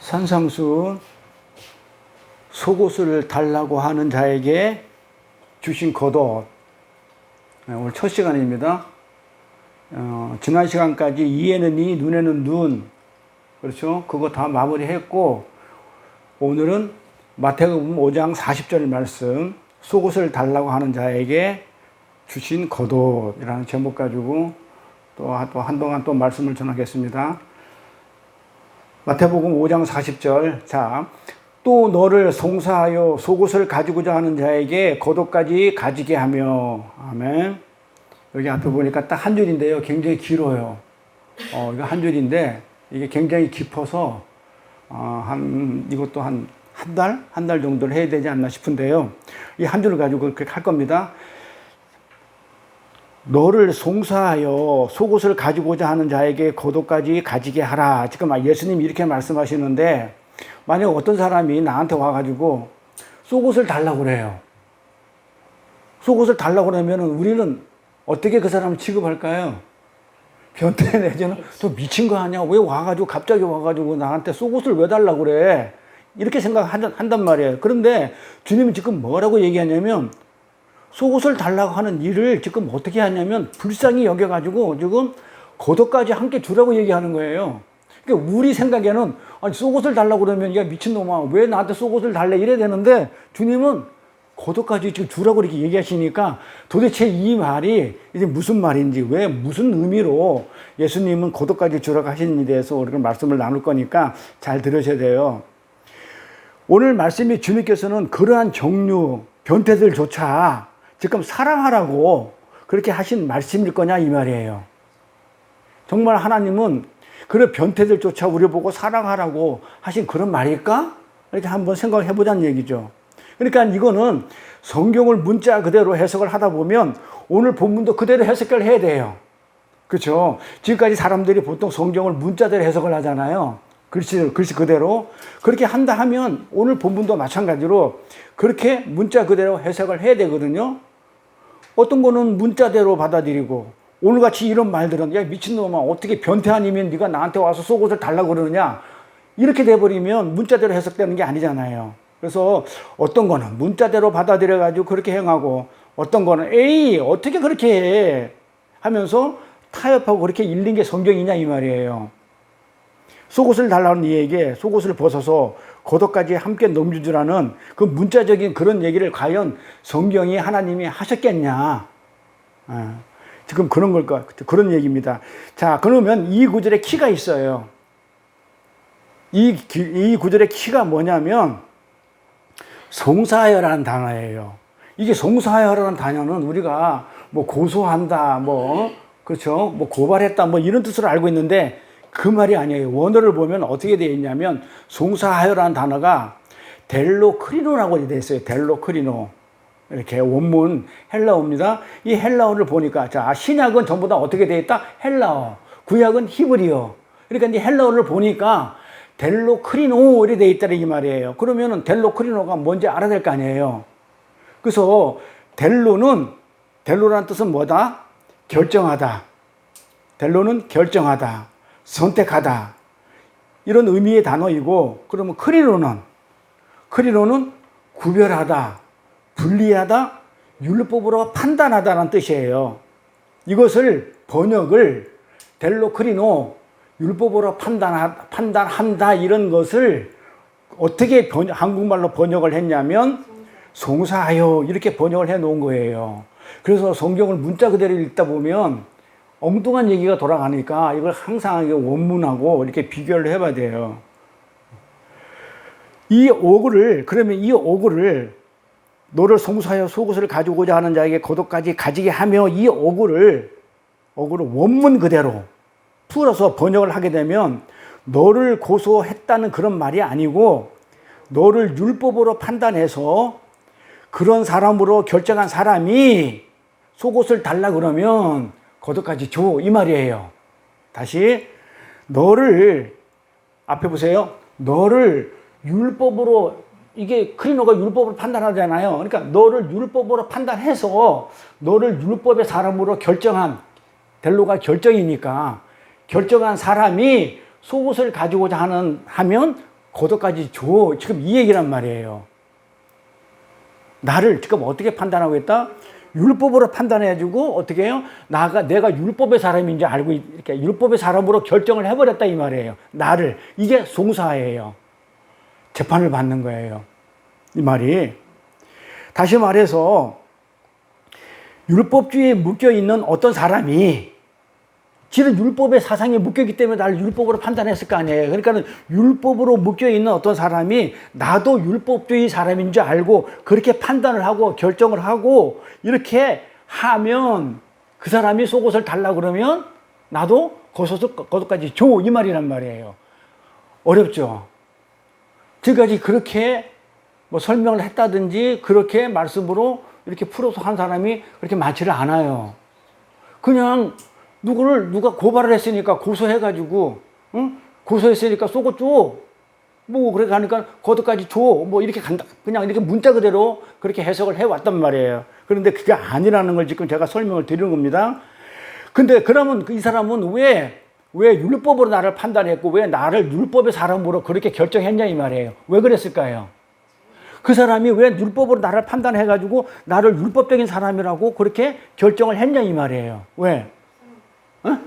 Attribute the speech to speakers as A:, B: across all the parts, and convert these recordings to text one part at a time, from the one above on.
A: 산상수 속옷을 달라고 하는 자에게 주신 겉옷. 오늘 첫 시간입니다. 지난 시간까지 이에는 이, 눈에는 눈. 그렇죠? 그거 다 마무리했고, 오늘은 마태복음 5장 40절 말씀, 속옷을 달라고 하는 자에게 주신 겉옷이라는 제목 가지고 또 한동안 또 말씀을 전하겠습니다. 마태복음 5장 40절. 자, 또 너를 송사하여 속옷을 가지고자 하는 자에게 겉옷까지 가지게 하며. 아멘. 여기 앞에 보니까 딱 한 줄인데요. 굉장히 길어요. 이거 한 줄인데 이게 굉장히 깊어서 이것도 한 달 정도를 해야 되지 않나 싶은데요. 이 한 줄을 가지고 그렇게 할 겁니다. 너를 송사하여 속옷을 가지고자 하는 자에게 겉옷까지 가지게 하라. 지금 예수님이 이렇게 말씀하시는데, 만약 어떤 사람이 나한테 와가지고 속옷을 달라고 그래요. 속옷을 달라고 그러면 우리는 어떻게 그 사람을 취급할까요? 변태 내지는 또 미친 거 아니야? 왜 갑자기 와가지고 나한테 속옷을 왜 달라고 그래? 이렇게 생각한단 말이에요. 그런데 주님은 지금 뭐라고 얘기하냐면, 속옷을 달라고 하는 일을 지금 어떻게 하냐면 불쌍히 여겨가지고 지금 겉옷까지 함께 주라고 얘기하는 거예요. 그러니까 우리 생각에는 아니 속옷을 달라고 그러면 야 미친놈아 왜 나한테 속옷을 달래 이래야 되는데, 주님은 겉옷까지 지금 주라고 이렇게 얘기하시니까 도대체 이 말이 이제 무슨 말인지, 왜 무슨 의미로 예수님은 겉옷까지 주라고 하시는지에 대해서 우리가 말씀을 나눌 거니까 잘 들으셔야 돼요. 오늘 말씀이 주님께서는 그러한 종류 변태들조차 지금 사랑하라고 그렇게 하신 말씀일 거냐 이 말이에요. 정말 하나님은 그런 변태들조차 우리 보고 사랑하라고 하신 그런 말일까? 이렇게 한번 생각해 보자는 얘기죠. 그러니까 이거는 성경을 문자 그대로 해석을 하다 보면 오늘 본문도 그대로 해석을 해야 돼요. 그렇죠? 지금까지 사람들이 보통 성경을 문자대로 해석을 하잖아요. 글씨 그대로. 그렇게 한다 하면 오늘 본문도 마찬가지로 그렇게 문자 그대로 해석을 해야 되거든요. 어떤 거는 문자대로 받아들이고, 오늘같이 이런 말들은 야 미친놈아 어떻게 변태 아니면 네가 나한테 와서 속옷을 달라고 그러느냐, 이렇게 돼버리면 문자대로 해석되는 게 아니잖아요. 그래서 어떤 거는 문자대로 받아들여 가지고 그렇게 행하고, 어떤 거는 에이 어떻게 그렇게 해 하면서 타협하고 그렇게 읽는 게 성경이냐 이 말이에요. 속옷을 달라는 이에게 속옷을 벗어서 겉옷까지 함께 넘겨주라는 그 문자적인 그런 얘기를 과연 성경이 하나님이 하셨겠냐, 지금 그런 걸까, 그런 얘기입니다. 자, 그러면 이 구절에 키가 있어요. 이 구절의 키가 뭐냐면 송사하여라는 단어예요. 이게 송사하여라는 단어는 우리가 뭐 고소한다, 그렇죠, 고발했다, 이런 뜻으로 알고 있는데 그 말이 아니에요. 원어를 보면 어떻게 되어 있냐면 송사하여라는 단어가 델로크리노라고 되어 있어요. 델로크리노. 이렇게 원문 헬라어입니다. 이 헬라어를 보니까, 자, 신약은 전부 다 어떻게 되어 있다? 헬라어. 구약은 히브리어. 그러니까 이제 헬라어를 보니까 델로크리노 이렇게 되어 있다는 이 말이에요. 그러면은 델로크리노가 뭔지 알아야 될 거 아니에요. 그래서 델로라는 뜻은 뭐다? 결정하다. 델로는 결정하다, 선택하다, 이런 의미의 단어이고, 그러면 크리노는 구별하다, 분리하다, 율법으로 판단하다는 뜻이에요. 이것을 번역을 델로크리노, 율법으로 판단한다, 이런 것을 어떻게 한국말로 번역을 했냐면 송사하여 이렇게 번역을 해 놓은 거예요. 그래서 성경을 문자 그대로 읽다 보면 엉뚱한 얘기가 돌아가니까 이걸 항상 원문하고 이렇게 비교를 해봐야 돼요. 그러면 이 어구를 너를 송사하여 속옷을 가지고자 하는 자에게 겉옷까지 가지게 하며, 이 어구를 원문 그대로 풀어서 번역을 하게 되면 너를 고소했다는 그런 말이 아니고, 너를 율법으로 판단해서 그런 사람으로 결정한 사람이 속옷을 달라 그러면 겉옷까지 줘, 이 말이에요. 다시, 너를, 앞에 보세요. 너를 율법으로, 이게 크리노가 율법으로 판단하잖아요. 그러니까 너를 율법으로 판단해서 너를 율법의 사람으로 결정한, 델로가 결정이니까 결정한 사람이 속옷을 가지고자 하면 고도까지 줘. 지금 이 얘기란 말이에요. 나를 지금 어떻게 판단하고 있다? 율법으로 판단해가지고 어떻게 해요? 내가 율법의 사람인지 알고 이렇게 율법의 사람으로 결정을 해버렸다 이 말이에요. 나를. 이게 송사예요. 재판을 받는 거예요. 이 말이. 다시 말해서 율법주의에 묶여있는 어떤 사람이 지는 율법의 사상에 묶여있기 때문에 나를 율법으로 판단했을 거 아니에요. 그러니까 율법으로 묶여있는 어떤 사람이 나도 율법주의 사람인 줄 알고 그렇게 판단을 하고 결정을 하고 이렇게 하면 그 사람이 속옷을 달라고 그러면 나도 그것까지 줘. 이 말이란 말이에요. 어렵죠? 지금까지 그렇게 뭐 설명을 했다든지 그렇게 말씀으로 이렇게 풀어서 한 사람이 그렇게 많지를 않아요. 그냥 누가 고발을 했으니까 고소해가지고, 응? 고소했으니까 속옷 줘. 뭐, 그래 가니까 거기까지 줘. 뭐, 이렇게 간다. 그냥 이렇게 문자 그대로 그렇게 해석을 해왔단 말이에요. 그런데 그게 아니라는 걸 지금 제가 설명을 드리는 겁니다. 근데 그러면 이 사람은 왜 율법으로 나를 판단했고, 왜 나를 율법의 사람으로 그렇게 결정했냐 이 말이에요. 왜 그랬을까요? 그 사람이 왜 율법으로 나를 판단해가지고 나를 율법적인 사람이라고 그렇게 결정을 했냐 이 말이에요. 왜? 어?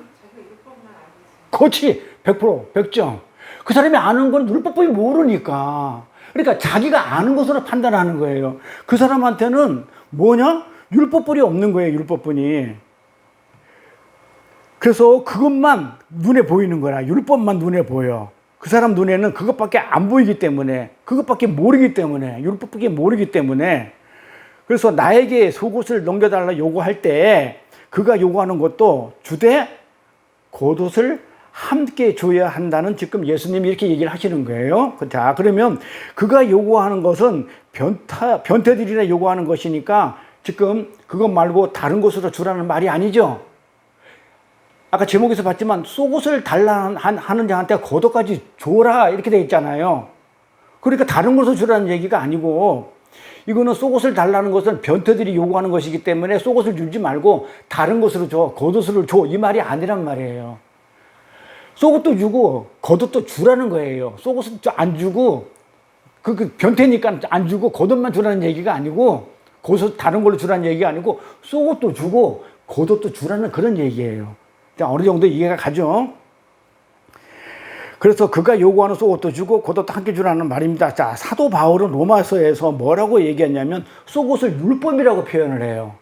A: 그렇지. 100%, 100점. 그 사람이 아는 건 율법법이 모르니까. 그러니까 자기가 아는 것으로 판단하는 거예요. 그 사람한테는 뭐냐? 율법법이 없는 거예요, 율법법이. 그래서 그것만 눈에 보이는 거라. 율법만 눈에 보여. 그 사람 눈에는 그것밖에 안 보이기 때문에, 그것밖에 모르기 때문에, 율법밖에 모르기 때문에. 그래서 나에게 속옷을 넘겨달라 요구할 때 그가 요구하는 것도 주되 겉옷을 함께 줘야 한다는 지금 예수님이 이렇게 얘기를 하시는 거예요. 자, 그러면 그가 요구하는 것은 변태들이나 요구하는 것이니까 지금 그것 말고 다른 것으로 주라는 말이 아니죠. 아까 제목에서 봤지만 속옷을 달라 하는 자한테 겉옷까지 줘라 이렇게 돼 있잖아요. 그러니까 다른 것으로 주라는 얘기가 아니고 이거는 속옷을 달라는 것은 변태들이 요구하는 것이기 때문에 속옷을 주지 말고 다른 것으로 줘. 겉옷을 줘. 이 말이 아니란 말이에요. 속옷도 주고 겉옷도 주라는 거예요. 속옷은 안 주고 그 변태니까 안 주고 겉옷만 주라는 얘기가 아니고 겉옷 다른 걸로 주라는 얘기가 아니고 속옷도 주고 겉옷도 주라는 그런 얘기예요. 어느 정도 이해가 가죠? 그래서 그가 요구하는 속옷도 주고 겉옷도 함께 주라는 말입니다. 자, 사도 바울은 로마서에서 뭐라고 얘기했냐면 속옷을 율법이라고 표현을 해요.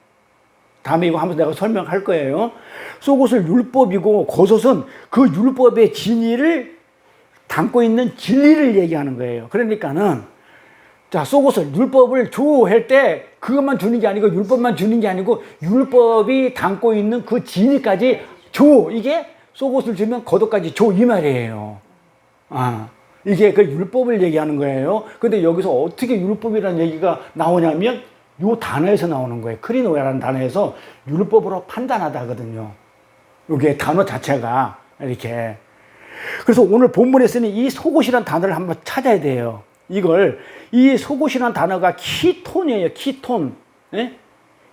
A: 다음에 이거 한번 내가 설명할 거예요. 속옷을 율법이고 겉옷은 그 율법의 진리를 담고 있는 진리를 얘기하는 거예요. 그러니까는 자, 속옷을 율법을 줘 할 때 그것만 주는 게 아니고 율법만 주는 게 아니고 율법이 담고 있는 그 진리까지 줘. 이게 속옷을 주면 겉옷까지 줘 이 말이에요. 이게 그 율법을 얘기하는 거예요. 근데 여기서 어떻게 율법이라는 얘기가 나오냐면 요 단어에서 나오는 거예요. 크리노야라는 단어에서 율법으로 판단하다 하거든요. 이게 단어 자체가 이렇게. 그래서 오늘 본문에 쓰는 이 속옷이라는 단어를 한번 찾아야 돼요. 이 속옷이라는 단어가 키톤이에요. 키톤. 네?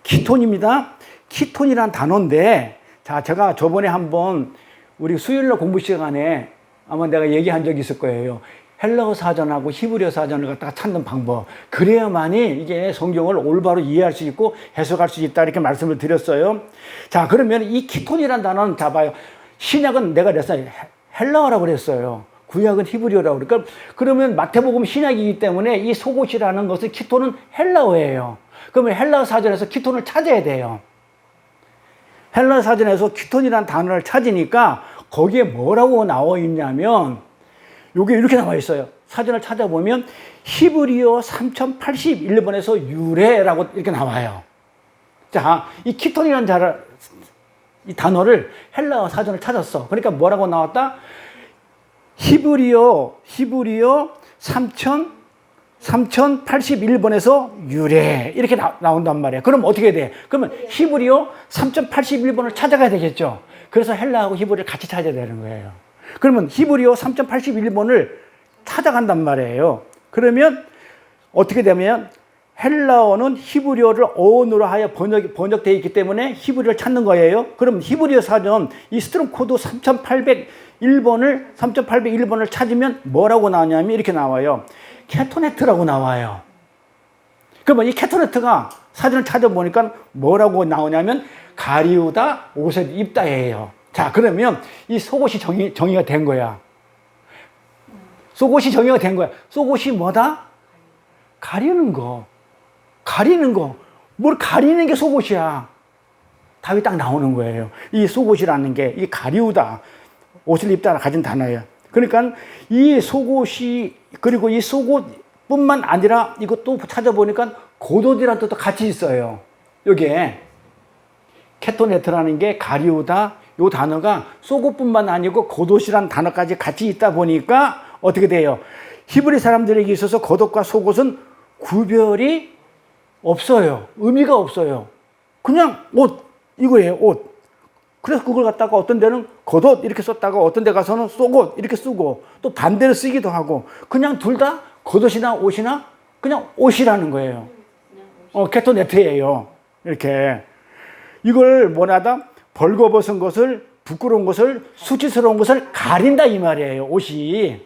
A: 키톤입니다. 키톤이라는 단어인데, 자, 제가 저번에 한번 우리 수요일날 공부 시간에 아마 내가 얘기한 적이 있을 거예요. 헬라어 사전하고 히브리어 사전을 갖다가 찾는 방법. 그래야만이 이게 성경을 올바로 이해할 수 있고 해석할 수 있다. 이렇게 말씀을 드렸어요. 자, 그러면 이 키톤이라는 단어는 잡아요. 신약은 내가 그랬어요. 헬라어라고 그랬어요. 구약은 히브리어라고. 그러니까 그러면 마태복음 신약이기 때문에 이 속옷이라는 것은 키톤은 헬라어예요. 그러면 헬라어 사전에서 키톤을 찾아야 돼요. 헬라어 사전에서 키톤이라는 단어를 찾으니까 거기에 뭐라고 나와 있냐면 요게 이렇게 나와 있어요. 사전을 찾아보면 히브리어 3081번에서 유래라고 이렇게 나와요. 자, 이 키톤이라는 이 단어를 헬라어 사전을 찾았어. 그러니까 뭐라고 나왔다? 히브리어 3081번에서 유래 이렇게 나온단 말이에요. 그럼 어떻게 돼? 그러면 히브리어 3081번을 찾아가야 되겠죠. 그래서 헬라하고 히브리를 같이 찾아야 되는 거예요. 그러면 히브리어 3081번을 찾아간단 말이에요. 그러면 어떻게 되면 헬라어는 히브리어를 어원으로 하여 번역되어 있기 때문에 히브리어를 찾는 거예요. 그럼 히브리어 사전 이 스트롱 코드 1번을 3801번을 찾으면 뭐라고 나오냐면 이렇게 나와요. 케토네트라고 나와요. 그러면 이 케토네트가 사진을 찾아보니까 뭐라고 나오냐면 가리우다 옷을 입다예요. 자, 그러면 이 속옷이 정의가 된 거야. 속옷이 정의가 된 거야. 속옷이 뭐다? 가리는 거. 가리는 거. 뭘 가리는 게 속옷이야. 답이 딱 나오는 거예요. 이 속옷이라는 게 이 가리우다. 옷을 입다가 가진 단어예요. 그러니까 이 속옷이, 그리고 이 속옷뿐만 아니라 이것도 찾아보니까 겉옷이라는 뜻도 같이 있어요. 여기에 케토네트라는 게 가리우다, 요 단어가 속옷뿐만 아니고 겉옷이라는 단어까지 같이 있다 보니까 어떻게 돼요? 히브리 사람들에게 있어서 겉옷과 속옷은 구별이 없어요. 의미가 없어요. 그냥 옷, 이거예요, 옷. 그래서 그걸 갖다가 어떤 데는 겉옷 이렇게 썼다가 어떤 데 가서는 속옷 이렇게 쓰고 또 반대로 쓰기도 하고 그냥 둘 다 겉옷이나 옷이나 그냥 옷이라는 거예요. 케토네트예요. 이렇게. 이걸 뭐냐다? 벌거벗은 것을, 부끄러운 것을, 수치스러운 것을 가린다 이 말이에요. 옷이.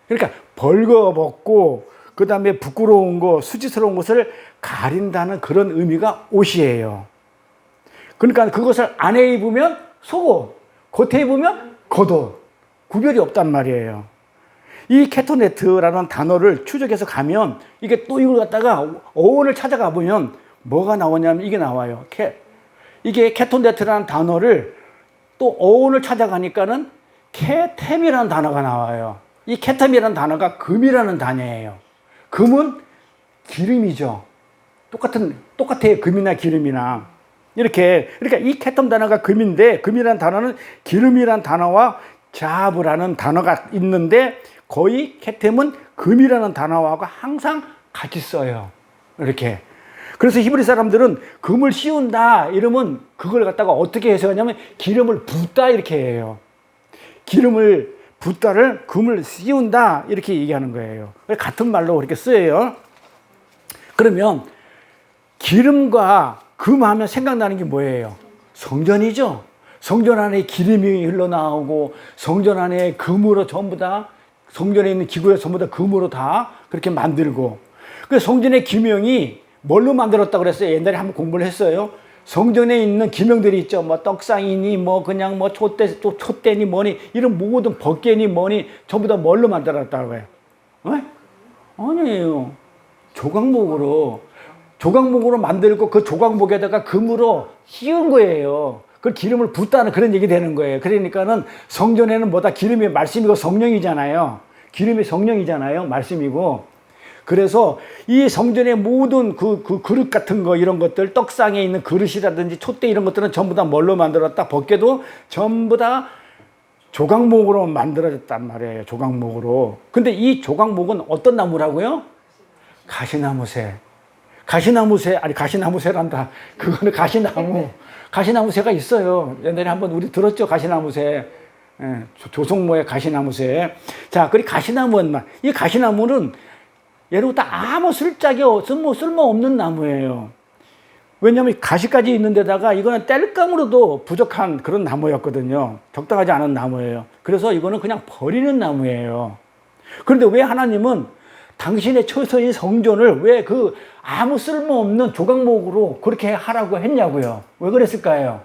A: 그러니까 벌거벗고 그 다음에 부끄러운 거, 수치스러운 것을 가린다는 그런 의미가 옷이에요. 그러니까 그것을 안에 입으면 속옷, 겉에 입으면 겉옷. 구별이 없단 말이에요. 이 케토네트라는 단어를 추적해서 가면 이게 또 이걸 갖다가 어원을 찾아가 보면 뭐가 나오냐면 이게 나와요. 이게 케토네트라는 단어를 또 어원을 찾아가니까는 케템이라는 단어가 나와요. 이 케템이라는 단어가 금이라는 단어예요. 금은 기름이죠. 똑같아요. 금이나 기름이나. 이렇게. 그러니까 이 케템 단어가 금인데, 금이라는 단어는 기름이라는 단어와 자브라는 단어가 있는데, 거의 케템은 금이라는 단어하고 항상 같이 써요. 이렇게. 그래서 히브리 사람들은 금을 씌운다 이러면 그걸 갖다가 어떻게 해석하냐면 기름을 붓다 이렇게 해요. 기름을 붓다를 금을 씌운다 이렇게 얘기하는 거예요. 같은 말로 그렇게 쓰여요. 그러면 기름과 금 하면 생각나는 게 뭐예요? 성전이죠. 성전 안에 기름이 흘러나오고 성전 안에 금으로 전부 다 성전에 있는 기구에 전부 다 금으로 다 그렇게 만들고 그 성전의 기명이 뭘로 만들었다고 그랬어요? 옛날에 한번 공부를 했어요. 성전에 있는 기명들이 있죠. 뭐 떡상이니 뭐 그냥 뭐 촛대니 뭐니 이런 모든 법궤니 뭐니 전부 다 뭘로 만들었다고 해요? 아니에요. 조각목으로 만들고 그 조각목에다가 금으로 씌운 거예요. 그 기름을 붓다는 그런 얘기 되는 거예요. 그러니까는 성전에는 뭐다 기름이 말씀이고 성령이잖아요. 기름이 성령이잖아요. 말씀이고. 그래서 이 성전의 모든 그 그릇 같은 거 이런 것들 떡상에 있는 그릇이라든지 촛대 이런 것들은 전부 다 뭘로 만들었다? 법궤도 전부 다 조각목으로 만들어졌단 말이에요. 조각목으로. 근데 이 조각목은 어떤 나무라고요? 가시나무새. 가시나무새란다. 그거는 가시나무. 가시나무새가 있어요. 옛날에 한번 우리 들었죠? 가시나무새. 조성모의 가시나무새. 자, 그리고 가시나무는, 이 가시나무는 예로부터 아무 쓸모없는 나무예요. 왜냐하면 가시까지 있는 데다가 이거는 땔감으로도 부족한 그런 나무였거든요. 적당하지 않은 나무예요. 그래서 이거는 그냥 버리는 나무예요. 그런데 왜 하나님은 당신의 처소인 성전을 왜 그 아무 쓸모없는 조각목으로 그렇게 하라고 했냐고요. 왜 그랬을까요?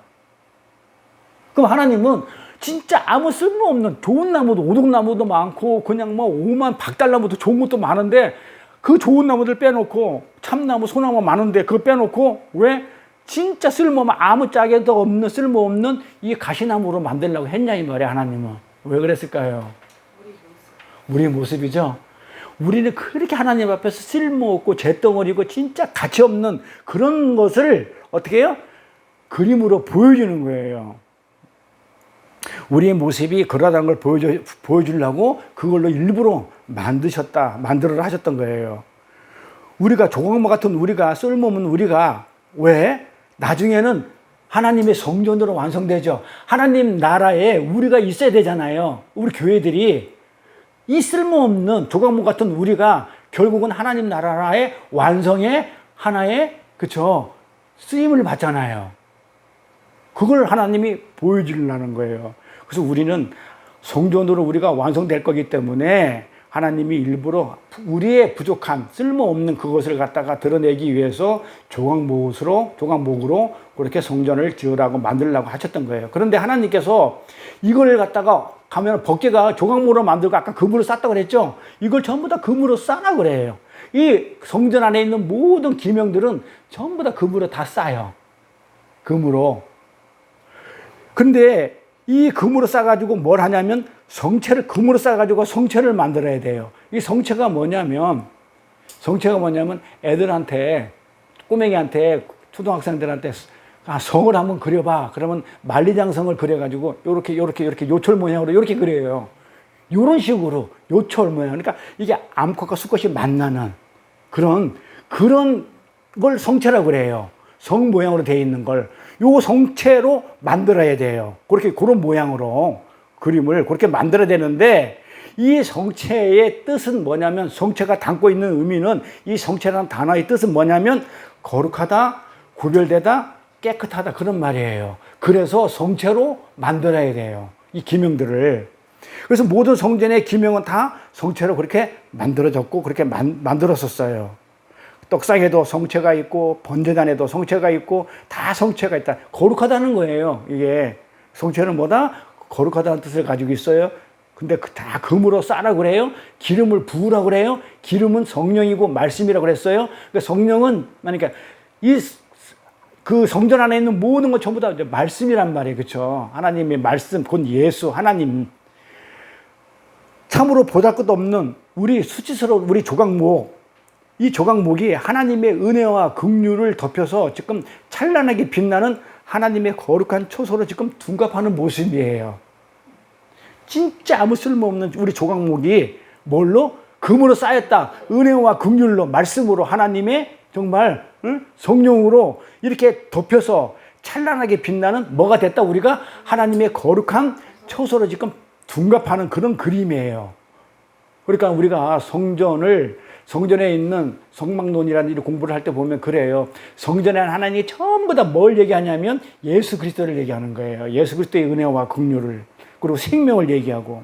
A: 그럼 하나님은 진짜 아무 쓸모없는 좋은 나무도 오동나무도 많고 그냥 뭐 오만 박달나무도 좋은 것도 많은데 그 좋은 나무들 빼놓고 참나무 소나무 많은데 그거 빼놓고 왜 진짜 쓸모없는 아무 짝에도 없는 쓸모없는 이 가시나무로 만들려고 했냐 이 말이야. 하나님은 왜 그랬을까요? 우리 모습이죠. 우리는 그렇게 하나님 앞에서 쓸모없고 잿덩어리고 진짜 가치없는 그런 것을 어떻게 해요? 그림으로 보여주는 거예요. 우리의 모습이 그러다는 걸 보여주려고 그걸로 일부러 만들어라 하셨던 거예요. 우리가 조각목 같은 우리가 쓸모없는 우리가 왜 나중에는 하나님의 성전으로 완성되죠. 하나님 나라에 우리가 있어야 되잖아요. 우리 교회들이 이 쓸모없는 조각목 같은 우리가 결국은 하나님 나라의 완성의 하나의 쓰임을 받잖아요. 그걸 하나님이 보여주려는 거예요. 그래서 우리는 성전으로 우리가 완성될 거기 때문에 하나님이 일부러 우리의 부족한 쓸모없는 그것을 갖다가 드러내기 위해서 조각목으로 그렇게 성전을 지으라고 만들라고 하셨던 거예요. 그런데 하나님께서 이걸 갖다가 가면 법궤가 조각목으로 만들고 아까 금으로 쌌다고 그랬죠. 이걸 전부 다 금으로 싸라 그래요. 이 성전 안에 있는 모든 기명들은 전부 다 금으로 다 싸요. 금으로. 근데 이 금으로 싸가지고 뭘 하냐면 금으로 싸가지고 성체를 만들어야 돼요. 이 성체가 뭐냐면 애들한테, 꼬맹이한테, 초등학생들한테 성을 한번 그려봐. 그러면 만리장성을 그려가지고 요렇게 요철 모양으로 이렇게 그려요. 요런 식으로 요철 모양. 그러니까 이게 암컷과 수컷이 만나는 그런 걸 성체라고 그래요. 성 모양으로 되어 있는 걸. 요 성체로 만들어야 돼요. 그런 모양으로 그림을 그렇게 만들어야 되는데, 이 성체의 뜻은 뭐냐면, 성체가 담고 있는 의미는, 이 성체라는 단어의 뜻은 뭐냐면 거룩하다, 구별되다, 깨끗하다, 그런 말이에요. 그래서 성체로 만들어야 돼요, 이 기명들을. 그래서 모든 성전의 기명은 다 성체로 그렇게 만들어졌고 그렇게 만들었었어요. 떡상에도 성체가 있고 번제단에도 성체가 있고 다 성체가 있다. 거룩하다는 거예요. 이게 성체는 뭐다? 거룩하다는 뜻을 가지고 있어요. 근데 다 금으로 싸라고 그래요. 기름을 부으라고 그래요. 기름은 성령이고 말씀이라고 그랬어요. 그러니까 성령은, 그러니까 그 성전 안에 있는 모든 것 전부 다 이제 말씀이란 말이에요. 그렇죠? 하나님의 말씀, 곧 예수, 하나님. 참으로 보잘것없는 수치스러운 우리 조각목. 이 조각목이 하나님의 은혜와 긍휼을 덮여서 지금 찬란하게 빛나는 하나님의 거룩한 초소로 지금 둔갑하는 모습이에요. 진짜 아무 쓸모없는 우리 조각목이 뭘로? 금으로 쌓였다. 은혜와 긍휼로, 말씀으로, 하나님의 정말 성령으로 이렇게 덮여서 찬란하게 빛나는 뭐가 됐다? 우리가 하나님의 거룩한 초소로 지금 둔갑하는 그런 그림이에요. 그러니까 우리가 성전에 있는 성막론이라는 이 공부를 할 때 보면 그래요. 성전에 하나님이 전부 다 뭘 얘기하냐면 예수 그리스도를 얘기하는 거예요. 예수 그리스도의 은혜와 긍휼을, 그리고 생명을 얘기하고.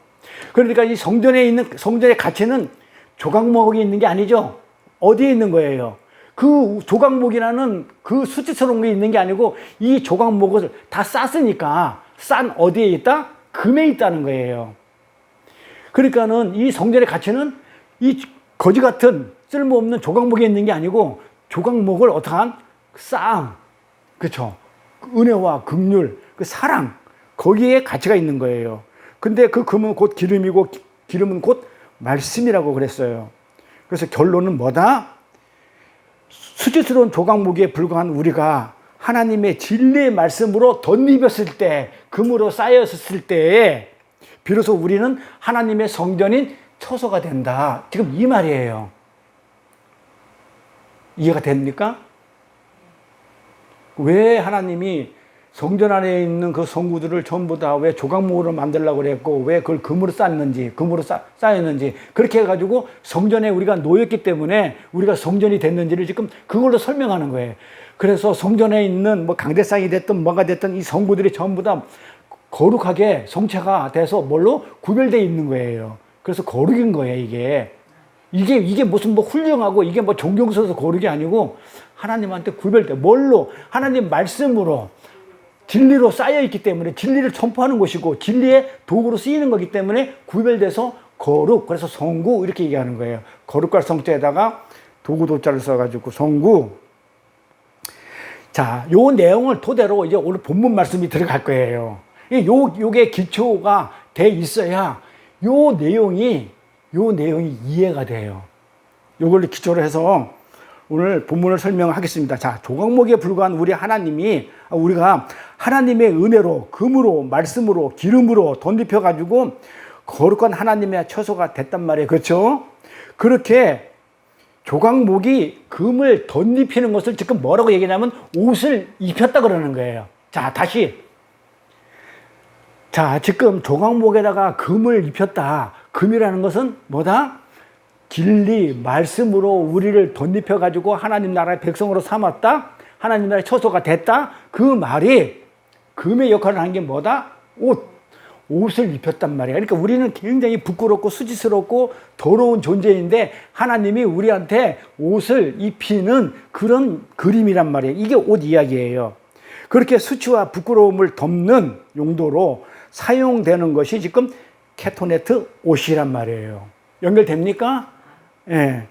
A: 그러니까 이 성전의 가치는 조각목이 있는 게 아니죠. 어디에 있는 거예요? 그 조각목이라는 그 수치스러운 게 있는 게 아니고, 이 조각목을 다 쌌으니까 어디에 있다? 금에 있다는 거예요. 그러니까는 이 성전의 가치는 이 거지 같은 쓸모없는 조각목에 있는 게 아니고, 조각목을 어떠한 쌓음, 그렇죠? 은혜와 긍휼, 그 사랑, 거기에 가치가 있는 거예요. 근데 그 금은 곧 기름이고 기름은 곧 말씀이라고 그랬어요. 그래서 결론은 뭐다? 수치스러운 조각목에 불과한 우리가 하나님의 진리의 말씀으로 덧입었을 때, 금으로 쌓였을 때에 비로소 우리는 하나님의 성전인 처소가 된다. 지금 이 말이에요. 이해가 됩니까? 왜 하나님이 성전 안에 있는 그 성구들을 전부 다 왜 조각목으로 만들려고 그랬고, 왜 그걸 금으로 쌓였는지, 그렇게 해가지고 성전에 우리가 놓였기 때문에 우리가 성전이 됐는지를 지금 그걸로 설명하는 거예요. 그래서 성전에 있는 뭐 강대상이 됐든 뭐가 됐든 이 성구들이 전부 다 거룩하게 성체가 돼서 뭘로? 구별되어 있는 거예요. 그래서 거룩인 거예요, 이게 무슨 뭐 훌륭하고 이게 뭐 존경스러워서 거룩이 아니고, 하나님한테 구별돼. 뭘로? 하나님 말씀으로, 진리로 쌓여있기 때문에 진리를 선포하는 것이고 진리의 도구로 쓰이는 거기 때문에 구별돼서 거룩, 그래서 성구 이렇게 얘기하는 거예요. 거룩과 성자에다가 도구도자를 써가지고 성구. 자, 요 내용을 토대로 이제 오늘 본문 말씀이 들어갈 거예요. 요게 기초가 돼 있어야 요 내용이 이해가 돼요. 요걸 기초로 해서 오늘 본문을 설명하겠습니다. 자, 조각목에 불과한 우리가 하나님의 은혜로, 금으로, 말씀으로, 기름으로 덧입혀가지고 거룩한 하나님의 처소가 됐단 말이에요. 그렇죠? 그렇게 조각목이 금을 덧입히는 것을 지금 뭐라고 얘기하냐면 옷을 입혔다 그러는 거예요. 자, 다시. 자, 지금 조각목에다가 금을 입혔다. 금이라는 것은 뭐다? 진리, 말씀으로 우리를 덧입혀가지고 하나님 나라의 백성으로 삼았다? 하나님 나라의 처소가 됐다? 그 말이 금의 역할을 하는 게 뭐다? 옷. 옷을 입혔단 말이에요. 그러니까 우리는 굉장히 부끄럽고 수치스럽고 더러운 존재인데 하나님이 우리한테 옷을 입히는 그런 그림이란 말이에요. 이게 옷 이야기예요. 그렇게 수치와 부끄러움을 덮는 용도로 사용되는 것이 지금 케토네트 옷이란 말이에요. 연결됩니까? 예.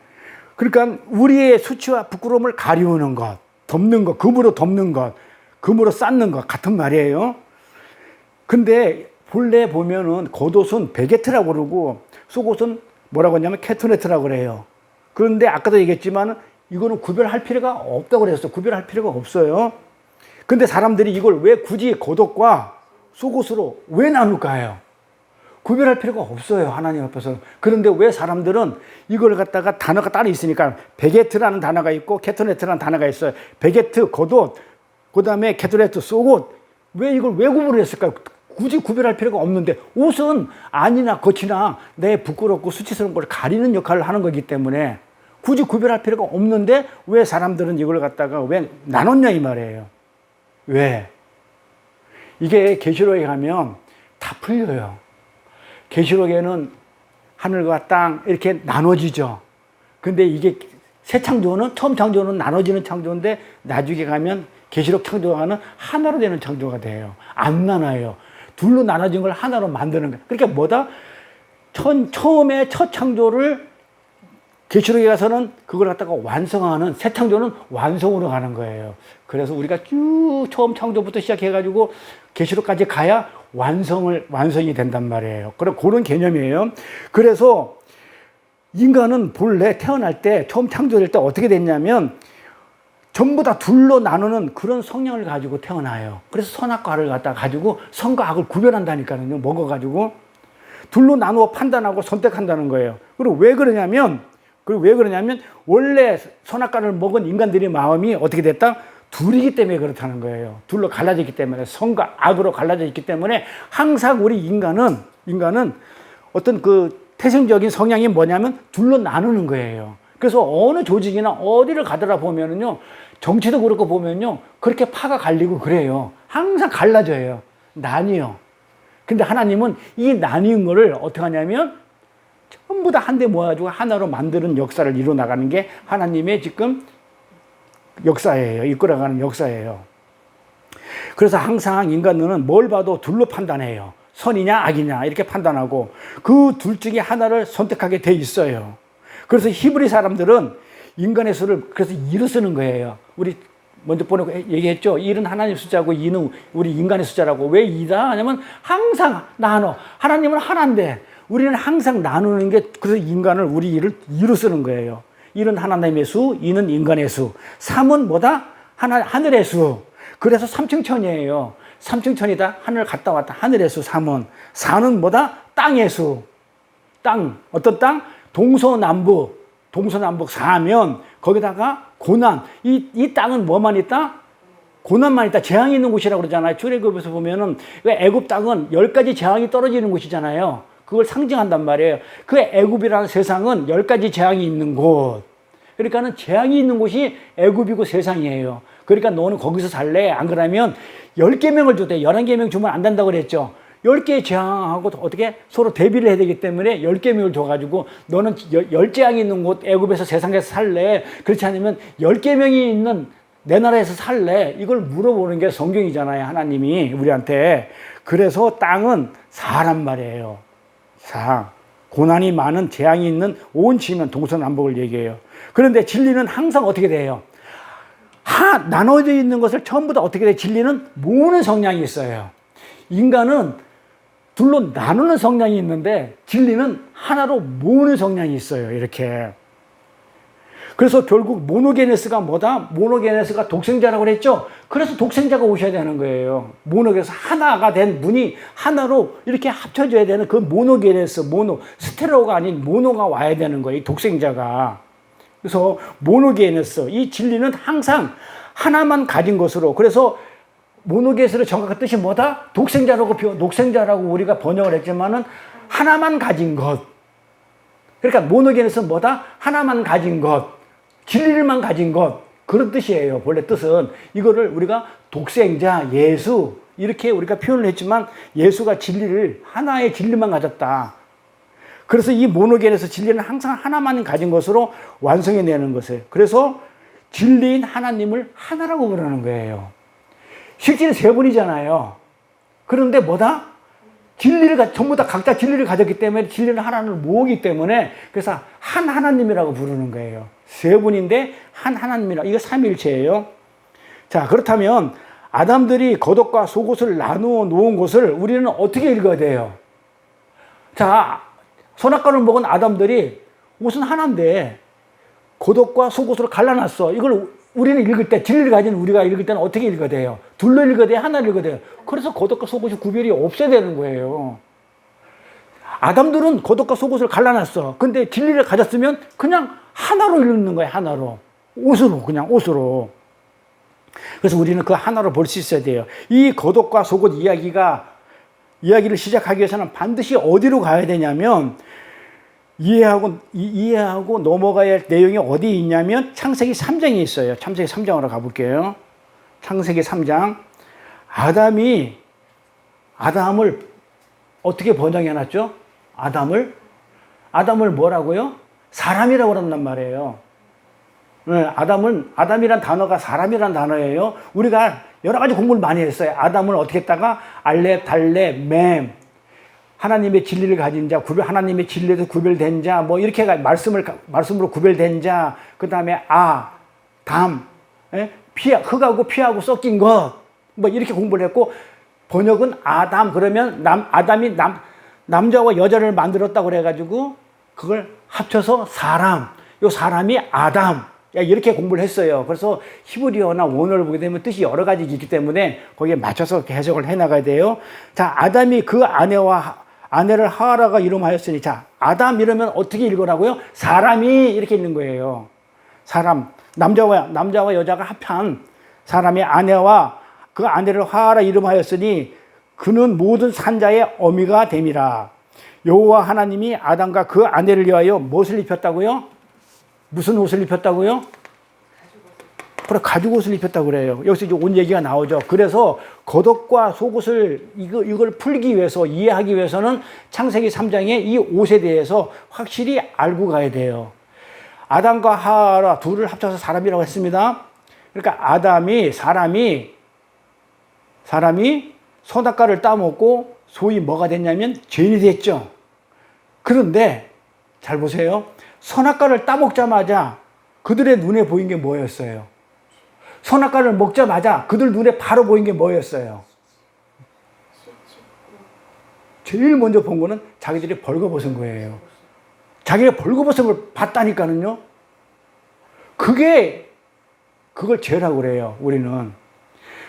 A: 그러니까 우리의 수치와 부끄러움을 가리우는 것, 덮는 것, 금으로 덮는 것, 금으로 쌓는 것 같은 말이에요. 근데 본래 보면은 겉옷은 베게트라고 그러고 속옷은 뭐라고 하냐면 케토네트라고 그래요. 그런데 아까도 얘기했지만 이거는 구별할 필요가 없다고 그랬어요. 구별할 필요가 없어요. 근데 사람들이 이걸 왜 굳이 겉옷과 속옷으로 왜 나눌까요? 구별할 필요가 없어요. 하나님 앞에서는. 그런데 왜 사람들은 이걸 갖다가 단어가 따로 있으니까 베게트라는 단어가 있고 케토네트라는 단어가 있어요. 베게트 겉옷, 그 다음에 케토네트 속옷. 왜 이걸 왜 구분을 했을까요? 굳이 구별할 필요가 없는데 옷은 안이나 겉이나 내 부끄럽고 수치스러운 걸 가리는 역할을 하는 거기 때문에 굳이 구별할 필요가 없는데 왜 사람들은 이걸 갖다가 왜 나눴냐 이 말이에요. 왜? 이게 계시록에 가면 다 풀려요. 계시록에는 하늘과 땅 이렇게 나눠지죠. 근데 이게 새 창조는 처음 창조는 나눠지는 창조인데 나중에 가면 계시록 창조가는 하나로 되는 창조가 돼요. 안 나눠요. 둘로 나눠진 걸 하나로 만드는 거예요. 그러니까 뭐다? 처음에 첫 창조를 계시록에 가서는 그걸 갖다가 완성하는, 새 창조는 완성으로 가는 거예요. 그래서 우리가 쭉 처음 창조부터 시작해가지고 계시록까지 가야 완성이 된단 말이에요. 그런 개념이에요. 그래서 인간은 본래 태어날 때, 처음 창조될 때 어떻게 됐냐면 전부 다 둘로 나누는 그런 성향을 가지고 태어나요. 그래서 선악과 악을 갖다 가지고 선과 악을 구별한다니까요. 먹어가지고 둘로 나누어 판단하고 선택한다는 거예요. 그리고 왜 그러냐면 원래 선악과를 먹은 인간들의 마음이 어떻게 됐다? 둘이기 때문에 그렇다는 거예요. 둘로 갈라졌기 때문에, 선과 악으로 갈라져 있기 때문에 항상 우리 인간은 어떤 그 태생적인 성향이 뭐냐면 둘로 나누는 거예요. 그래서 어느 조직이나 어디를 가더라 보면은요, 정치도 그렇고 보면요, 그렇게 파가 갈리고 그래요. 항상 갈라져요. 나뉘어. 근데 하나님은 이 나뉘은 거를 어떻게 하냐면 전부 다 한데 모아가지고 하나로 만드는 역사를 이루어 나가는 게 하나님의 지금 역사예요. 이끌어가는 역사예요. 그래서 항상 인간은 뭘 봐도 둘로 판단해요. 선이냐 악이냐 이렇게 판단하고 그 둘 중에 하나를 선택하게 돼 있어요. 그래서 히브리 사람들은 인간의 수를 그래서 2로 쓰는 거예요. 우리 먼저 보내고 얘기했죠. 1은 하나님 숫자고 2는 우리 인간의 숫자라고. 왜 2다 하냐면 항상 나눠. 하나님은 하나인데 우리는 항상 나누는 게, 그래서 인간을 우리 일을 2로 쓰는 거예요. 1은 하나님의 수, 2는 인간의 수. 3은 뭐다? 하늘의 수. 그래서 삼층천이에요. 삼층천이다. 하늘 갔다 왔다. 하늘의 수 3은. 4는 뭐다? 땅의 수. 땅. 어떤 땅? 동서남북 4면 거기다가 고난. 이 땅은 뭐만 있다? 고난만 있다. 재앙이 있는 곳이라고 그러잖아요. 출애굽에서 보면은 애굽 땅은 10가지 재앙이 떨어지는 곳이잖아요. 그걸 상징한단 말이에요. 그 애굽이라는 세상은 10가지 재앙이 있는 곳. 그러니까는 재앙이 있는 곳이 애굽이고 세상이에요. 그러니까 너는 거기서 살래? 안 그러면 10계명을 줘대. 11계명 주면 안 된다고 그랬죠. 10개의 재앙하고 어떻게 서로 대비를 해야 되기 때문에 10계명을 줘가지고 너는 10재앙이 있는 곳 애굽에서 세상에서 살래? 그렇지 않으면 10계명이 있는 내 나라에서 살래? 이걸 물어보는 게 성경이잖아요. 하나님이 우리한테. 그래서 땅은 4란 말이에요. 4. 고난이 많은 재앙이 있는 온 지면 동서남북을 얘기해요. 그런데 진리는 항상 어떻게 돼요? 나눠져 있는 것을 전부 다 어떻게 돼? 진리는 모으는 성향이 있어요. 인간은 둘로 나누는 성향이 있는데 진리는 하나로 모으는 성향이 있어요. 이렇게. 그래서 결국 모노게네스가 뭐다? 모노게네스가 독생자라고 그랬죠? 그래서 독생자가 오셔야 되는 거예요. 모노게네스 하나가 된 분이 하나로 이렇게 합쳐져야 되는 그 모노게네스, 스테레오가 아닌 모노가 와야 되는 거예요. 독생자가. 그래서 모노게네스, 이 진리는 항상 하나만 가진 것으로, 그래서 모노게네스의 정확한 뜻이 뭐다? 독생자라고 우리가 번역을 했지만은 하나만 가진 것. 그러니까 모노게네스는 뭐다? 하나만 가진 것. 진리를만 가진 것. 그런 뜻이에요. 본래 뜻은. 이거를 우리가 독생자, 예수, 이렇게 우리가 표현을 했지만 예수가 진리를 하나의 진리만 가졌다. 그래서 이 모노겐에서 진리는 항상 하나만 가진 것으로 완성해내는 것이에요. 그래서 진리인 하나님을 하나라고 그러는 거예요. 실제는 세 분이잖아요. 그런데 뭐다? 전부 다 각자 진리를 가졌기 때문에 진리는 하나를 모으기 때문에 그래서 한 하나님이라고 부르는 거예요. 세 분인데 한 하나님이라. 이거 삼위일체예요. 자, 그렇다면 아담들이 겉옷과 속옷을 나누어 놓은 것을 우리는 어떻게 읽어야 돼요? 자, 선악과를 먹은 아담들이 옷은 하나인데 겉옷과 속옷으로 갈라놨어. 이걸 우리는 읽을 때, 진리를 가진 우리가 읽을 때는 어떻게 읽어야 돼요? 둘로 읽어야 돼요? 하나로 읽어야 돼요? 그래서 겉옷과 속옷이 구별이 없어야 되는 거예요. 아담들은 겉옷과 속옷을 갈라놨어. 근데 진리를 가졌으면 그냥 하나로 읽는 거예요. 하나로. 옷으로, 그냥 옷으로. 그래서 우리는 그 하나로 볼 수 있어야 돼요. 이 겉옷과 속옷 이야기를 시작하기 위해서는 반드시 어디로 가야 되냐면 이해하고 넘어가야 할 내용이 어디 있냐면 창세기 3장에 있어요. 창세기 3장으로 가볼게요. 창세기 3장. 아담을 어떻게 번역해놨죠? 아담을 뭐라고요? 사람이라고 그런단 말이에요. 네, 아담이란 단어가 사람이란 단어예요. 우리가 여러 가지 공부를 많이 했어요. 아담을 어떻게 했다가 알렙, 달렙, 맴, 하나님의 진리를 가진 자, 하나님의 진리에서 구별된 자, 뭐 이렇게 말씀으로 구별된 자, 그 다음에 담, 흙하고 피하고 섞인 것, 뭐 이렇게 공부를 했고, 번역은 아담, 그러면 아담이 남자와 여자를 만들었다고 그래가지고, 그걸 합쳐서 요 사람이 아담, 이렇게 공부를 했어요. 그래서 히브리어나 원어를 보게 되면 뜻이 여러 가지 있기 때문에 거기에 맞춰서 해석을 해 나가야 돼요. 자, 아담이 그 아내를 하라가 이름하였으니, 자, 아담 이러면 어떻게 읽으라고요? 사람이 이렇게 읽는 거예요. 사람, 남자와 여자가 합한 사람의 아내와 그 아내를 하라 이름하였으니 그는 모든 산자의 어미가 됨이라. 여호와 하나님이 아담과 그 아내를 위하여 무엇을 입혔다고요? 무슨 옷을 입혔다고요? 그래, 가죽옷을 입혔다고 그래요. 여기서 이제 옷 얘기가 나오죠. 그래서 겉옷과 속옷을 이걸 풀기 위해서, 이해하기 위해서는 창세기 3장의 이 옷에 대해서 확실히 알고 가야 돼요. 아담과 하와 둘을 합쳐서 사람이라고 했습니다. 그러니까 사람이 선악과를 따먹고 소위 뭐가 됐냐면 죄인이 됐죠. 그런데 잘 보세요. 선악과를 따먹자마자 그들의 눈에 보인 게 뭐였어요? 선악과를 먹자마자 그들 눈에 바로 보인 게 뭐였어요? 제일 먼저 본 거는 자기들이 벌거벗은 거예요. 자기가 벌거벗은 걸 봤다니까는요. 그걸 죄라고 그래요, 우리는.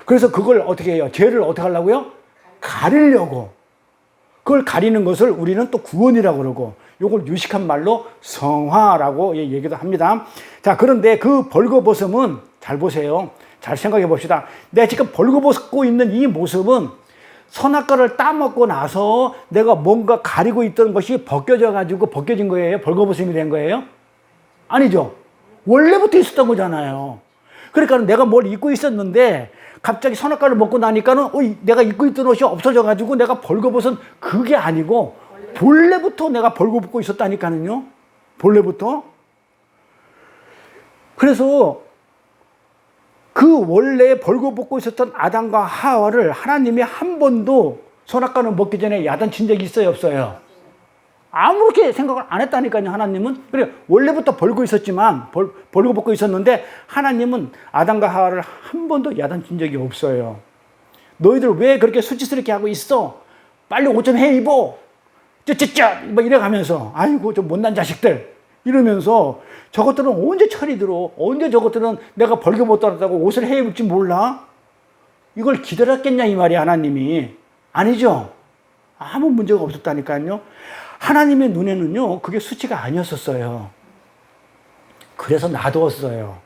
A: 그래서 그걸 어떻게 해요? 죄를 어떻게 하려고요? 가리려고. 그걸 가리는 것을 우리는 또 구원이라고 그러고, 요걸 유식한 말로 성화라고 얘기도 합니다. 자, 그런데 그 벌거벗음은, 잘 보세요. 잘 생각해 봅시다. 내가 지금 벌거벗고 있는 이 모습은 선악과를 따먹고 나서 내가 뭔가 가리고 있던 것이 벗겨진 거예요? 벌거벗음이 된 거예요? 아니죠. 원래부터 있었던 거잖아요. 그러니까 내가 뭘 입고 있었는데 갑자기 선악과를 먹고 나니까는 내가 입고 있던 옷이 없어져가지고 내가 벌거벗은 그게 아니고 본래부터 내가 벌거벗고 있었다니까는요. 본래부터. 그래서 그 원래 벌거벗고 있었던 아담과 하와를 하나님이 한 번도 선악과를 먹기 전에 야단친 적이 있어요, 없어요? 아무렇게 생각을 안 했다니까요, 하나님은. 그래, 원래부터 벌거벗고 있었는데 하나님은 아담과 하와를 한 번도 야단친 적이 없어요. 너희들 왜 그렇게 수치스럽게 하고 있어? 빨리 옷 좀 해 입어. 뭐 이래가면서, 아이고, 저 못난 자식들. 이러면서 저것들은 언제 철이 들어? 언제 저것들은 내가 벌거벗었다고 옷을 해 입을지 몰라? 이걸 기다렸겠냐, 이 말이야, 하나님이. 아니죠. 아무 문제가 없었다니까요. 하나님의 눈에는요, 그게 수치가 아니었었어요. 그래서 놔두었어요.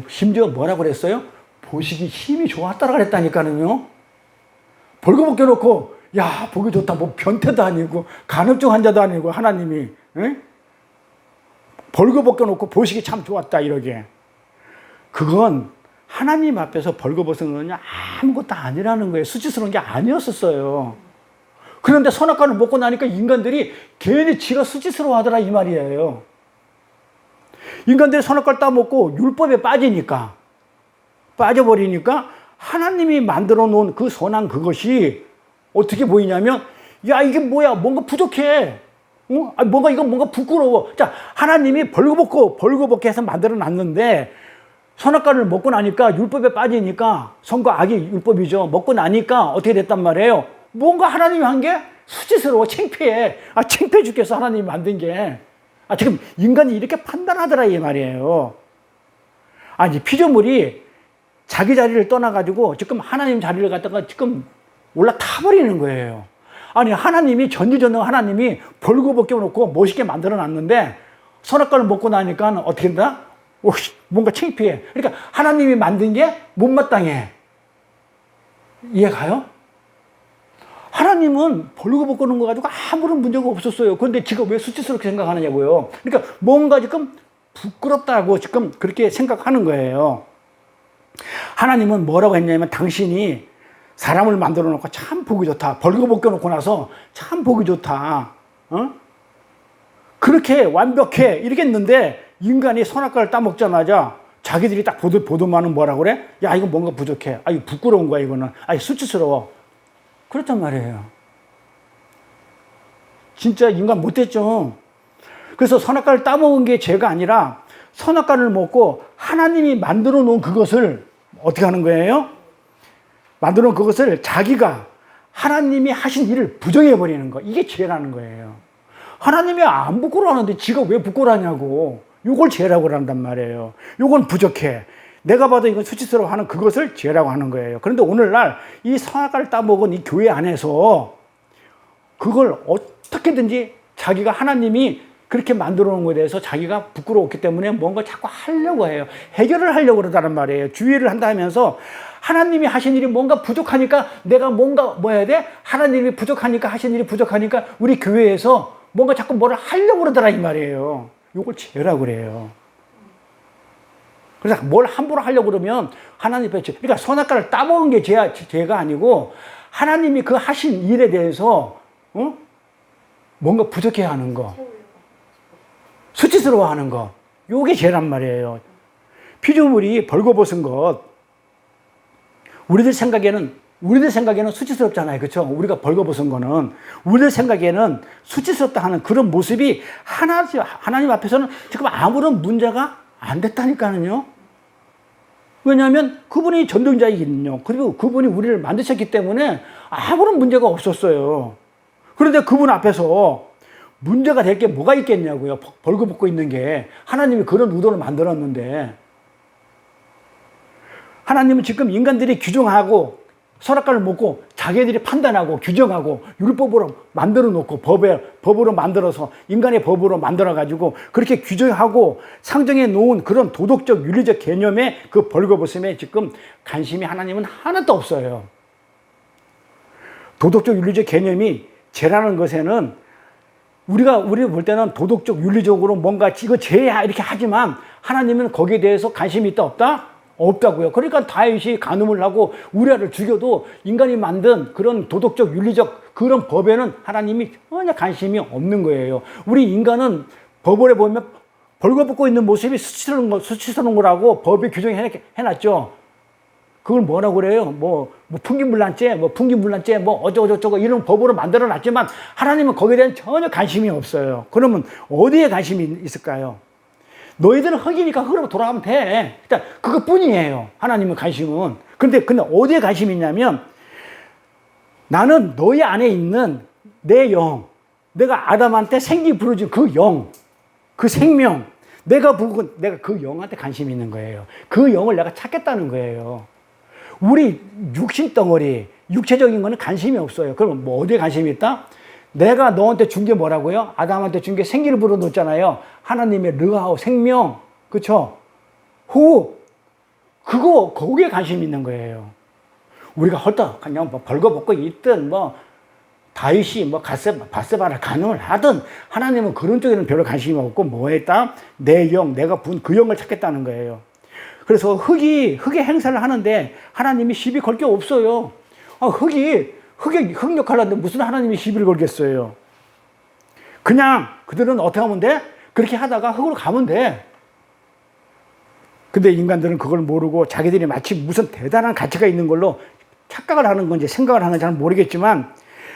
A: 심지어 뭐라고 그랬어요? 보시기 힘이 좋았다라 그랬다니까요. 벌거벗겨 놓고, 야, 보기 좋다. 뭐 변태도 아니고, 간헐적 환자도 아니고, 하나님이, 벌거벗겨 놓고 보시기 참 좋았다, 이러게. 그건 하나님 앞에서 벌거벗은 건 아무것도 아니라는 거예요. 수치스러운 게 아니었었어요. 그런데 선악과를 먹고 나니까 인간들이 괜히 지가 수치스러워 하더라 이 말이에요. 인간들이 선악과를 따먹고 율법에 빠져버리니까 하나님이 만들어 놓은 그 선한 그것이 어떻게 보이냐면, 야, 이게 뭐야, 뭔가 부족해. 뭔가 부끄러워. 자, 하나님이 벌거벗게 해서 만들어 놨는데, 선악과를 먹고 나니까 율법에 빠지니까, 선과 악이 율법이죠. 먹고 나니까 어떻게 됐단 말이에요? 뭔가 하나님이 한 게 수치스러워, 창피해. 창피해 죽겠어, 하나님이 만든 게. 지금 인간이 이렇게 판단하더라, 이 말이에요. 이제 피조물이 자기 자리를 떠나가지고 지금 하나님 자리를 갖다가 지금 올라타버리는 거예요. 하나님이 전지전능 하나님이 벌거벗겨 놓고 멋있게 만들어 놨는데 선악과를 먹고 나니까 어떻게 된다? 뭔가 창피해. 그러니까 하나님이 만든 게 못마땅해. 이해가요? 하나님은 벌거벗고 놓은 거 가지고 아무런 문제가 없었어요. 그런데 지가 왜 수치스럽게 생각하느냐고요. 그러니까 뭔가 지금 부끄럽다고 지금 그렇게 생각하는 거예요. 하나님은 뭐라고 했냐면, 당신이 사람을 만들어 놓고 참 보기 좋다. 벌거벗겨 놓고 나서 참 보기 좋다. 그렇게 완벽해. 이렇게 했는데 인간이 선악과를 따먹자마자 자기들이 딱 보더만은 뭐라고 그래? 야, 이거 뭔가 부족해. 이거 부끄러운 거야, 이거는. 이거 수치스러워. 그렇단 말이에요. 진짜 인간 못됐죠. 그래서 선악과를 따먹은 게 죄가 아니라 선악과를 먹고 하나님이 만들어 놓은 그것을 어떻게 하는 거예요? 만들어 놓은 그것을 자기가 하나님이 하신 일을 부정해버리는 거. 이게 죄라는 거예요. 하나님이 안 부끄러워하는데 지가 왜 부끄러워하냐고. 요걸 죄라고 한단 말이에요. 요건 부족해. 내가 봐도 이건 수치스러워하는 그것을 죄라고 하는 거예요. 그런데 오늘날 이 선악과를 따먹은 이 교회 안에서 그걸 어떻게든지 자기가 하나님이 그렇게 만들어 놓은 거에 대해서 자기가 부끄러웠기 때문에 뭔가 자꾸 하려고 해요. 해결을 하려고 그러다는 말이에요. 주의를 한다 하면서 하나님이 하신 일이 뭔가 부족하니까 내가 뭔가 뭐 해야 돼? 하나님이 부족하니까 하신 일이 부족하니까 우리 교회에서 뭔가 자꾸 뭐를 하려고 그러더라 이 말이에요. 이걸 죄라고 그래요. 그래서 뭘 함부로 하려고 그러면 하나님 앞에 그러니까 선악과를 따먹은 게 죄가 아니고 하나님이 그 하신 일에 대해서 뭔가 부족해 하는 거, 수치스러워 하는 거, 요게 죄란 말이에요. 피조물이 벌거벗은 것, 우리들 생각에는 수치스럽잖아요. 그렇죠? 우리가 벌거벗은 거는 우리들 생각에는 수치스럽다 하는 그런 모습이 하나님 앞에서는 지금 아무런 문제가 안 됐다니까요. 왜냐하면 그분이 전능자이거든요. 그리고 그분이 우리를 만드셨기 때문에 아무런 문제가 없었어요. 그런데 그분 앞에서 문제가 될 게 뭐가 있겠냐고요. 벌거벗고 있는 게. 하나님이 그런 의도를 만들었는데 하나님은 지금 인간들이 규정하고 선악과를 먹고 자기들이 판단하고 규정하고 율법으로 만들어 놓고 법으로 만들어서 인간의 법으로 만들어 가지고 그렇게 규정하고 상정해 놓은 그런 도덕적 윤리적 개념의 그 벌거벗음에 지금 관심이 하나님은 하나도 없어요. 도덕적 윤리적 개념이 죄라는 것에는 우리 볼 때는 도덕적 윤리적으로 뭔가 이거 죄야 이렇게 하지만 하나님은 거기에 대해서 관심이 있다 없다? 없다고요. 그러니까 다윗이 간음을 하고 우리아를 죽여도 인간이 만든 그런 도덕적 윤리적 그런 법에는 하나님이 전혀 관심이 없는 거예요. 우리 인간은 법원에 보면 벌거벗고 있는 모습이 수치스러운 거라고 법에 규정해놨죠. 그걸 뭐라고 그래요? 뭐 풍기물난죄, 풍기물난죄, 어쩌고저쩌고 이런 법으로 만들어놨지만 하나님은 거기에 대한 전혀 관심이 없어요. 그러면 어디에 관심이 있을까요? 너희들은 흙이니까 흙으로 돌아가면 돼. 일단 그것뿐이에요. 하나님의 관심은. 근데 어디에 관심이 있냐면 나는 너희 안에 있는 내 영, 내가 아담한테 생기 부르준 그 영, 그 생명, 내가 그 영한테 관심이 있는 거예요. 그 영을 내가 찾겠다는 거예요. 우리 육신 덩어리, 육체적인 거는 관심이 없어요. 그러면 어디에 관심이 있다? 내가 너한테 준 게 뭐라고요? 아담한테 준 게 생기를 불어넣었잖아요. 하나님의 르하오 생명, 그쵸? 후, 거기에 관심이 있는 거예요. 우리가 헐떡 그냥 벌거벗고 있든 다윗이 바세바를 간음을 하든 하나님은 그런 쪽에는 별로 관심이 없고 뭐 했다? 내 영, 내가 분 그 영을 찾겠다는 거예요. 그래서 흙의 행사를 하는데 하나님이 시비 걸 게 없어요. 흙 역할을 하는데 무슨 하나님이 시비를 걸겠어요. 그냥 그들은 어떻게 하면 돼? 그렇게 하다가 흙으로 가면 돼. 근데 인간들은 그걸 모르고 자기들이 마치 무슨 대단한 가치가 있는 걸로 착각을 하는 건지 생각을 하는 건지 잘 모르겠지만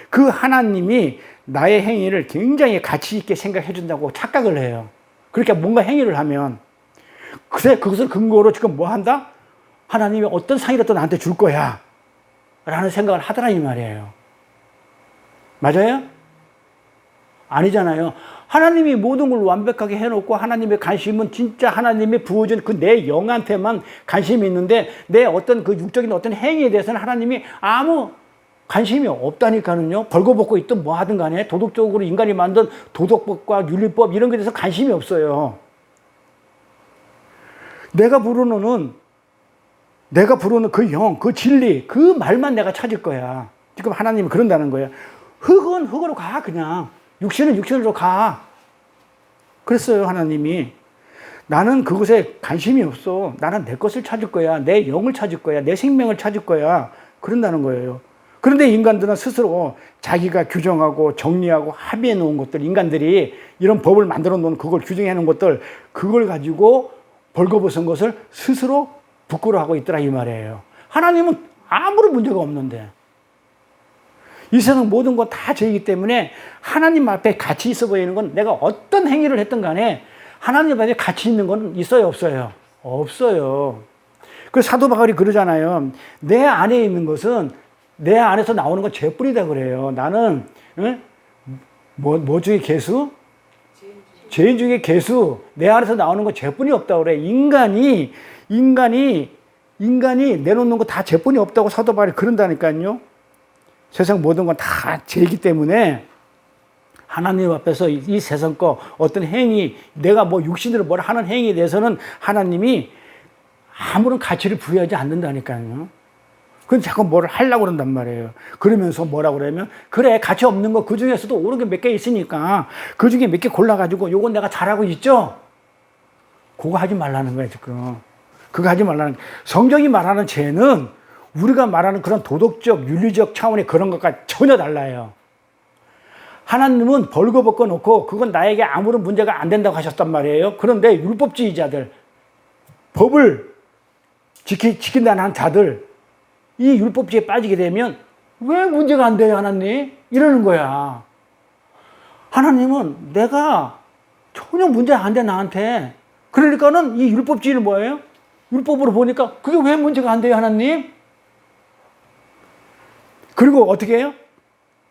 A: 그 하나님이 나의 행위를 굉장히 가치 있게 생각해 준다고 착각을 해요. 그러니까 뭔가 행위를 하면 그래 그것을 근거로 지금 뭐 한다? 하나님이 어떤 상이라도 나한테 줄 거야 라는 생각을 하더라 이 말이에요. 맞아요? 아니잖아요. 하나님이 모든 걸 완벽하게 해놓고 하나님의 관심은 진짜 하나님이 부어준 그 내 영한테만 관심이 있는데 내 어떤 그 육적인 어떤 행위에 대해서는 하나님이 아무 관심이 없다니까는요. 벌거벗고 있든 뭐 하든 간에 도덕적으로 인간이 만든 도덕법과 윤리법 이런 것에 대해서 관심이 없어요. 내가 부르는 그 영, 그 진리, 그 말만 내가 찾을 거야. 지금 하나님이 그런다는 거예요. 흙은 흙으로 가 그냥. 육신은 육신으로 가. 그랬어요 하나님이. 나는 그것에 관심이 없어. 나는 내 것을 찾을 거야. 내 영을 찾을 거야. 내 생명을 찾을 거야. 그런다는 거예요. 그런데 인간들은 스스로 자기가 규정하고 정리하고 합의해 놓은 것들, 인간들이 이런 법을 만들어 놓은 그걸 규정해 놓은 것들, 그걸 가지고 벌거벗은 것을 스스로 부끄러워하고 있더라 이 말이에요. 하나님은 아무런 문제가 없는데 이 세상 모든 건 다 죄이기 때문에 하나님 앞에 가치 있어 보이는 건 내가 어떤 행위를 했든 간에 하나님 앞에 가치 있는 건 있어요 없어요? 없어요. 그래서 사도 바울이 그러잖아요. 내 안에 있는 것은 내 안에서 나오는 건 죄뿐이다 그래요. 나는 뭐 중에 개수? 죄인 중에 개수. 내 안에서 나오는 건 죄뿐이 없다고 그래. 인간이 내놓는 거 다 죄뿐이 없다고 사도 바울이 그런다니까요. 세상 모든 건 다 죄이기 때문에 하나님 앞에서 이 세상 거 어떤 행위, 내가 뭐 육신으로 뭘 하는 행위에 대해서는 하나님이 아무런 가치를 부여하지 않는다니까요. 그건 자꾸 뭘 하려고 그런단 말이에요. 그러면서 뭐라고 그러면, 그래, 가치 없는 거 그 중에서도 옳은 게 몇 개 있으니까 그 중에 몇 개 골라가지고 요건 내가 잘하고 있죠? 그거 하지 말라는 거야, 지금. 그거 하지 말라는 거야. 성경이 말하는 죄는 우리가 말하는 그런 도덕적, 윤리적 차원의 그런 것과 전혀 달라요. 하나님은 벌거벗고 놓고 그건 나에게 아무런 문제가 안 된다고 하셨단 말이에요. 그런데 율법주의자들, 법을 지킨다는 자들, 이 율법주의에 빠지게 되면 왜 문제가 안 돼요, 하나님? 이러는 거야. 하나님은 내가 전혀 문제 안 돼, 나한테. 그러니까는 이 율법주의는 뭐예요? 율법으로 보니까 그게 왜 문제가 안 돼요, 하나님? 그리고 어떻게 해요?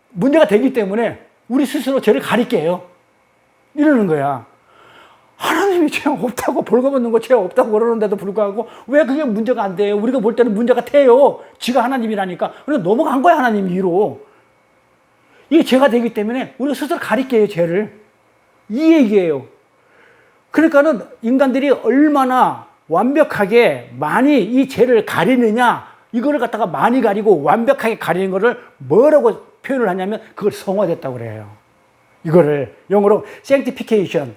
A: 문제가 되기 때문에 우리 스스로 죄를 가릴게요. 이러는 거야. 하나님이 죄 없다고 벌거벗는 거 죄 없다고 그러는데도 불구하고 왜 그게 문제가 안 돼요? 우리가 볼 때는 문제가 돼요. 지가 하나님이라니까. 그래서 넘어간 거야, 하나님 위로. 이게 죄가 되기 때문에 우리가 스스로 가릴게요, 죄를. 이 얘기예요. 그러니까는 인간들이 얼마나 완벽하게 많이 이 죄를 가리느냐, 이거를 갖다가 많이 가리고 완벽하게 가리는 거를 뭐라고 표현을 하냐면 그걸 성화됐다고 그래요. 이거를 영어로 sanctification.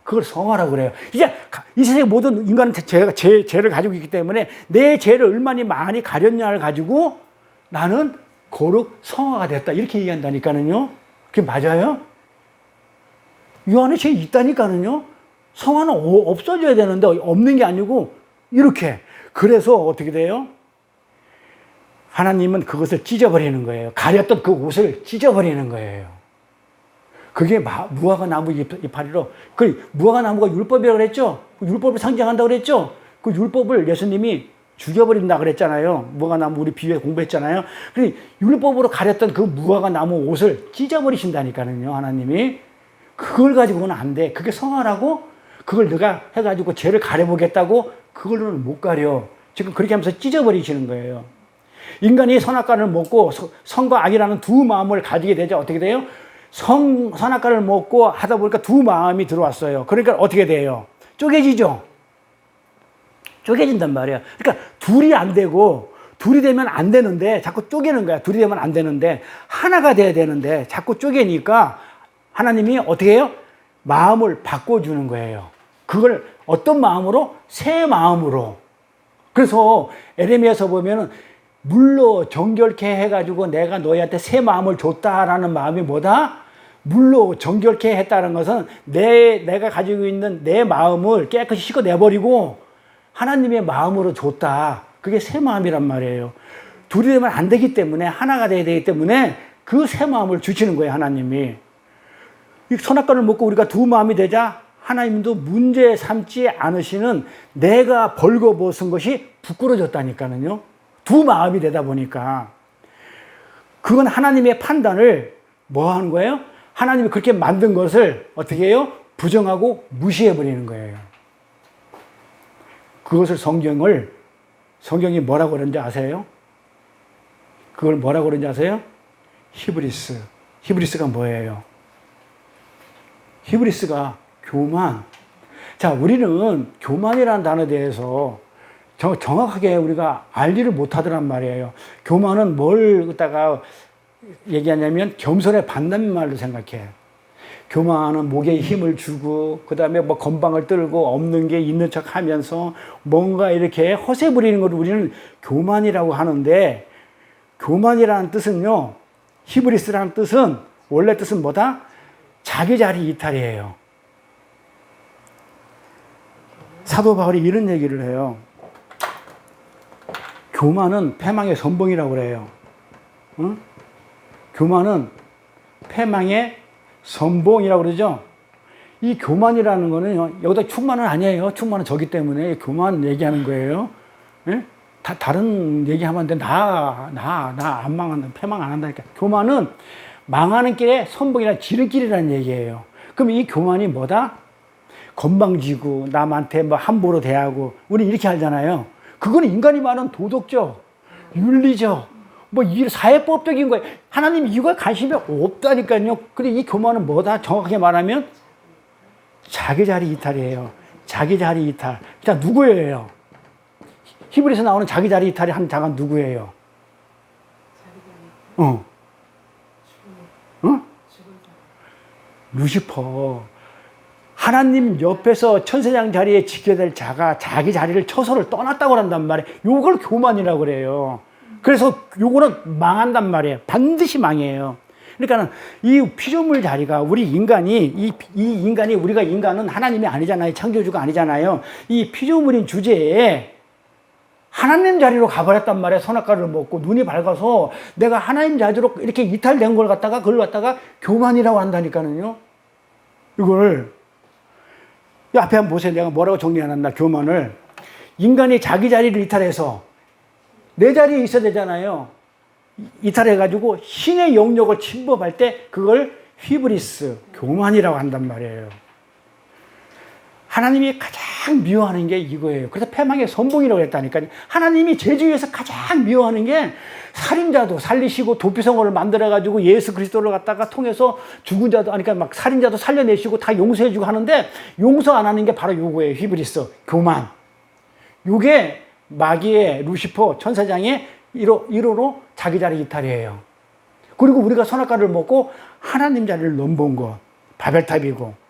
A: 그걸 성화라고 그래요. 이제 이 세상의 모든 인간은 죄를 가지고 있기 때문에 내 죄를 얼마나 많이 가렸냐를 가지고 나는 거룩 성화가 됐다. 이렇게 얘기한다니까는요. 그게 맞아요? 이 안에 죄 있다니까는요. 성화는 없어져야 되는데 없는 게 아니고 이렇게. 그래서 어떻게 돼요? 하나님은 그것을 찢어버리는 거예요. 가렸던 그 옷을 찢어버리는 거예요. 그게 무화과 나무 이파리로, 그 무화과 나무가 율법이라고 그랬죠? 율법을 상징한다고 그랬죠? 그 율법을 예수님이 죽여버린다 그랬잖아요. 무화과 나무 우리 비유에 공부했잖아요. 그 율법으로 가렸던 그 무화과 나무 옷을 찢어버리신다니까요, 하나님이. 그걸 가지고는 안 돼. 그게 성화라고? 그걸 내가 해가지고 죄를 가려보겠다고? 그걸로는 못 가려. 지금 그렇게 하면서 찢어버리시는 거예요. 인간이 선악과를 먹고 선과 악이라는 두 마음을 가지게 되죠. 어떻게 돼요? 선악과를 먹고 하다 보니까 두 마음이 들어왔어요. 그러니까 어떻게 돼요? 쪼개지죠? 쪼개진단 말이야. 그러니까 둘이 안 되고, 둘이 되면 안 되는데 자꾸 쪼개는 거야. 둘이 되면 안 되는데 하나가 돼야 되는데 자꾸 쪼개니까 하나님이 어떻게 해요? 마음을 바꿔주는 거예요. 그걸 어떤 마음으로? 새 마음으로. 그래서 에레미야서 보면은 물로 정결케 해가지고 내가 너희한테 새 마음을 줬다라는 마음이 뭐다? 물로 정결케 했다는 것은 내가 가지고 있는 내 마음을 깨끗이 씻어내버리고 하나님의 마음으로 줬다. 그게 새 마음이란 말이에요. 둘이 되면 안 되기 때문에 하나가 돼야 되기 때문에 그 새 마음을 주시는 거예요, 하나님이. 이 선악과를 먹고 우리가 두 마음이 되자 하나님도 문제 삼지 않으시는 내가 벌거벗은 것이 부끄러졌다니까요. 두 마음이 되다 보니까. 그건 하나님의 판단을 뭐 하는 거예요? 하나님이 그렇게 만든 것을 어떻게 해요? 부정하고 무시해버리는 거예요. 그것을 성경이 뭐라고 그러는지 아세요? 그걸 뭐라고 그러는지 아세요? 히브리스. 히브리스가 뭐예요? 히브리스가 교만. 자, 우리는 교만이라는 단어에 대해서 정확하게 우리가 알지를 못하더란 말이에요. 교만은 뭘 갖다가 얘기하냐면 겸손의 반대말로 생각해. 교만은 목에 힘을 주고 그 다음에 뭐 건방을 떨고 없는 게 있는 척 하면서 뭔가 이렇게 허세 부리는 걸 우리는 교만이라고 하는데, 교만이라는 뜻은요, 히브리스라는 뜻은 원래 뜻은 뭐다? 자기 자리 이탈이에요. 사도 바울이 이런 얘기를 해요. 교만은 패망의 선봉이라고 그래요. 응? 교만은 패망의 선봉이라고 그러죠. 이 교만이라는 거는 여기다 충만은 아니에요. 충만은 저기 때문에 교만 얘기하는 거예요. 예? 다른 얘기하면 안 돼. 안 망한다. 패망 안 한다니까. 교만은 망하는 길에 선봉이란 지름길이라는 얘기예요. 그럼 이 교만이 뭐다? 건방지고 남한테 뭐 함부로 대하고 우리 이렇게 하잖아요. 그거는 인간이 말하는 도덕적, 윤리적, 뭐 이 사회법적인 거예요. 하나님 이거에 관심이 없다니까요. 근데 이 교만은 뭐다? 정확하게 말하면 자기 자리 이탈이에요. 자기 자리 이탈. 자, 누구예요? 히브리서 나오는 자기 자리 이탈이 한 자가 누구예요? 루시퍼. 하나님 옆에서 천사장 자리에 지켜야 될 자가 자기 자리를 처소를 떠났다고 한단 말이에요. 요걸 교만이라고 그래요. 그래서 요거는 망한단 말이에요. 반드시 망해요. 그러니까 이 피조물 자리가 우리 인간이 이 인간이 우리가 인간은 하나님이 아니잖아요. 창조주가 아니잖아요. 이 피조물인 주제에 하나님 자리로 가버렸단 말이에요. 선악과를 먹고 눈이 밝아서 내가 하나님 자리로 이렇게 이탈된 걸 갖다가 그걸 갖다가 교만이라고 한다니까요. 이걸 이 앞에 한번 보세요. 내가 뭐라고 정리해놨나, 교만을. 인간이 자기 자리를 이탈해서 내 자리에 있어야 되잖아요. 이탈해가지고 신의 영역을 침범할 때 그걸 히브리스, 교만이라고 한단 말이에요. 하나님이 가장 미워하는 게 이거예요. 그래서 패망의 선봉이라고 했다니까요. 하나님이 제주에서 가장 미워하는 게 살인자도 살리시고 도피성을 만들어가지고 예수 그리스도를 갖다가 통해서 죽은 자도, 그러니까 막 살인자도 살려내시고 다 용서해주고 하는데 용서 안 하는 게 바로 요거예요. 히브리스, 교만. 요게 마귀의 루시퍼 천사장의 1호로 자기 자리 이탈이에요. 그리고 우리가 선악과를 먹고 하나님 자리를 넘본 것, 바벨탑이고.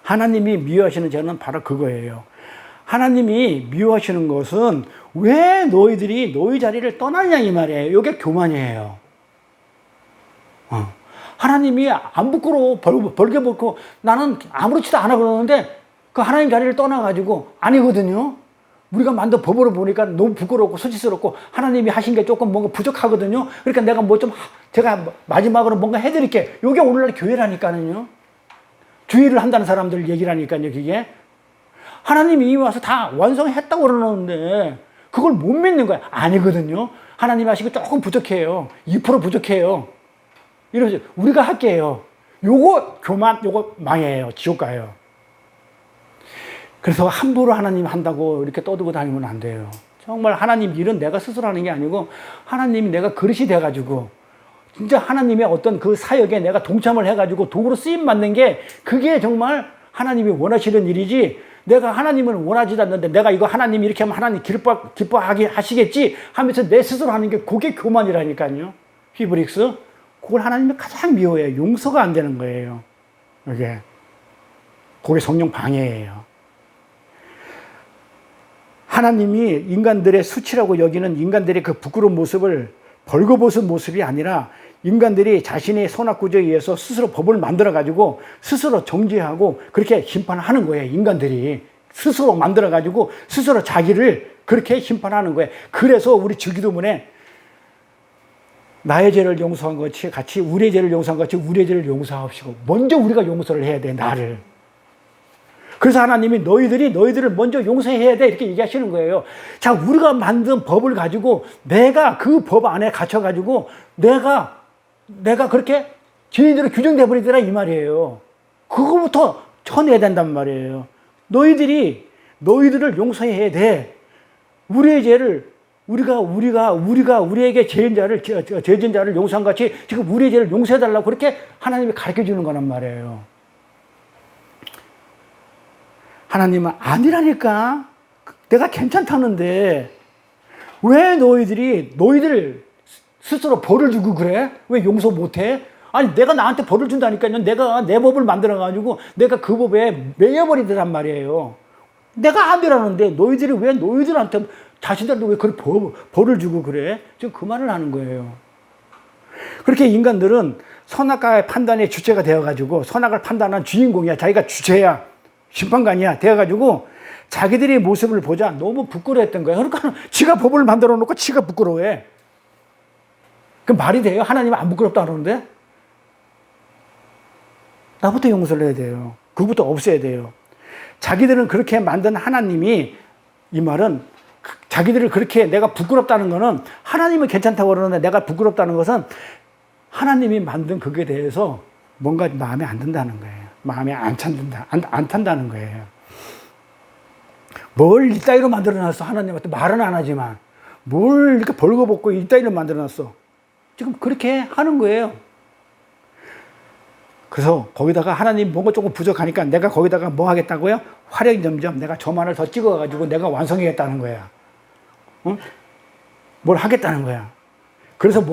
A: 하나님이 미워하시는 죄는 바로 그거예요. 하나님이 미워하시는 것은 왜 너희들이 너희 자리를 떠나냐 이 말이에요. 이게 교만이에요. 하나님이 안 부끄러워 벌게 먹고 나는 아무렇지도 않아 그러는데 그 하나님 자리를 떠나가지고 아니거든요. 우리가 만든 법으로 보니까 너무 부끄럽고 수치스럽고 하나님이 하신 게 조금 뭔가 부족하거든요. 그러니까 내가 뭐 좀 제가 마지막으로 뭔가 해드릴게. 이게 오늘날 교회라니까요. 주의를 한다는 사람들 얘기를 하니까요, 그게. 하나님이 이미 와서 다 완성했다고 그러는데, 그걸 못 믿는 거야. 아니거든요. 하나님 하시고 조금 부족해요. 2% 부족해요. 이러면서, 우리가 할게요. 요거 교만, 요거 망해요. 지옥 가요. 그래서 함부로 하나님 한다고 이렇게 떠들고 다니면 안 돼요. 정말 하나님 일은 내가 스스로 하는 게 아니고, 하나님이 내가 그릇이 돼가지고, 진짜 하나님의 어떤 그 사역에 내가 동참을 해가지고 도구로 쓰임 받는 게 그게 정말 하나님이 원하시는 일이지, 내가 하나님을 원하지도 않는데 내가 이거 하나님 이렇게 하면 하나님 기뻐하게 하시겠지 하면서 내 스스로 하는 게 그게 교만이라니까요. 히브리스. 그걸 하나님이 가장 미워해요. 용서가 안 되는 거예요. 그게 성령 방해예요. 하나님이 인간들의 수치라고 여기는 인간들의 그 부끄러운 모습을 벌거벗은 모습이 아니라 인간들이 자신의 선악구조에 의해서 스스로 법을 만들어 가지고 스스로 정죄하고 그렇게 심판하는 거예요. 인간들이 스스로 만들어 가지고 스스로 자기를 그렇게 심판하는 거예요. 그래서 우리 주기도문에 나의 죄를 용서한 것이 같이 우리의 죄를 용서한 것이 우리의 죄를 용서하옵시고, 먼저 우리가 용서를 해야 돼, 나를. 그래서 하나님이 너희들을 먼저 용서해야 돼, 이렇게 얘기하시는 거예요. 자, 우리가 만든 법을 가지고 내가 그 법 안에 갇혀가지고 내가 그렇게 죄인으로 규정돼 버리더라, 이 말이에요. 그거부터 쳐내야 된단 말이에요. 너희들을 용서해야 돼. 우리의 죄를 우리가 우리에게 죄진 자를 용서한 같이 지금 우리의 죄를 용서해 달라고 그렇게 하나님이 가르쳐 주는 거란 말이에요. 하나님은 아니라니까. 내가 괜찮다는데 왜 너희들 스스로 벌을 주고 그래? 왜 용서 못 해? 아니, 내가 나한테 벌을 준다니까요. 내가 내 법을 만들어 가지고 내가 그 법에 매여버리더란 말이에요. 내가 아니라는데 너희들이 왜 너희들한테 자신들도 왜 그걸 벌을 주고 그래? 지금 그 말을 하는 거예요. 그렇게 인간들은 선악과의 판단의 주체가 되어가지고 선악을 판단한 주인공이야. 자기가 주체야. 심판관이야. 되어가지고 자기들의 모습을 보자 너무 부끄러워했던 거야. 그러니까 지가 법을 만들어 놓고 지가 부끄러워해. 그 말이 돼요? 하나님은 안 부끄럽다 그러는데? 나부터 용서를 해야 돼요. 그거부터 없애야 돼요. 자기들은 그렇게 만든 하나님이, 이 말은 자기들을 그렇게 내가 부끄럽다는 거는 하나님은 괜찮다고 그러는데 내가 부끄럽다는 것은 하나님이 만든 그게 대해서 뭔가 마음에 안 든다는 거예요. 마음에 안 탄다는 거예요. 뭘 이따위로 만들어놨어? 하나님한테 말은 안 하지만 뭘 이렇게 벌거벗고 이따위로 만들어놨어? 지금 그렇게 하는 거예요. 그래서 거기다가 하나님 뭔가 조금 부족하니까 내가 거기다가 뭐 하겠다고요? 화력점점 내가 저만을 더 찍어가지고 내가 완성하겠다는 거야. 응? 뭘 하겠다는 거야. 그래서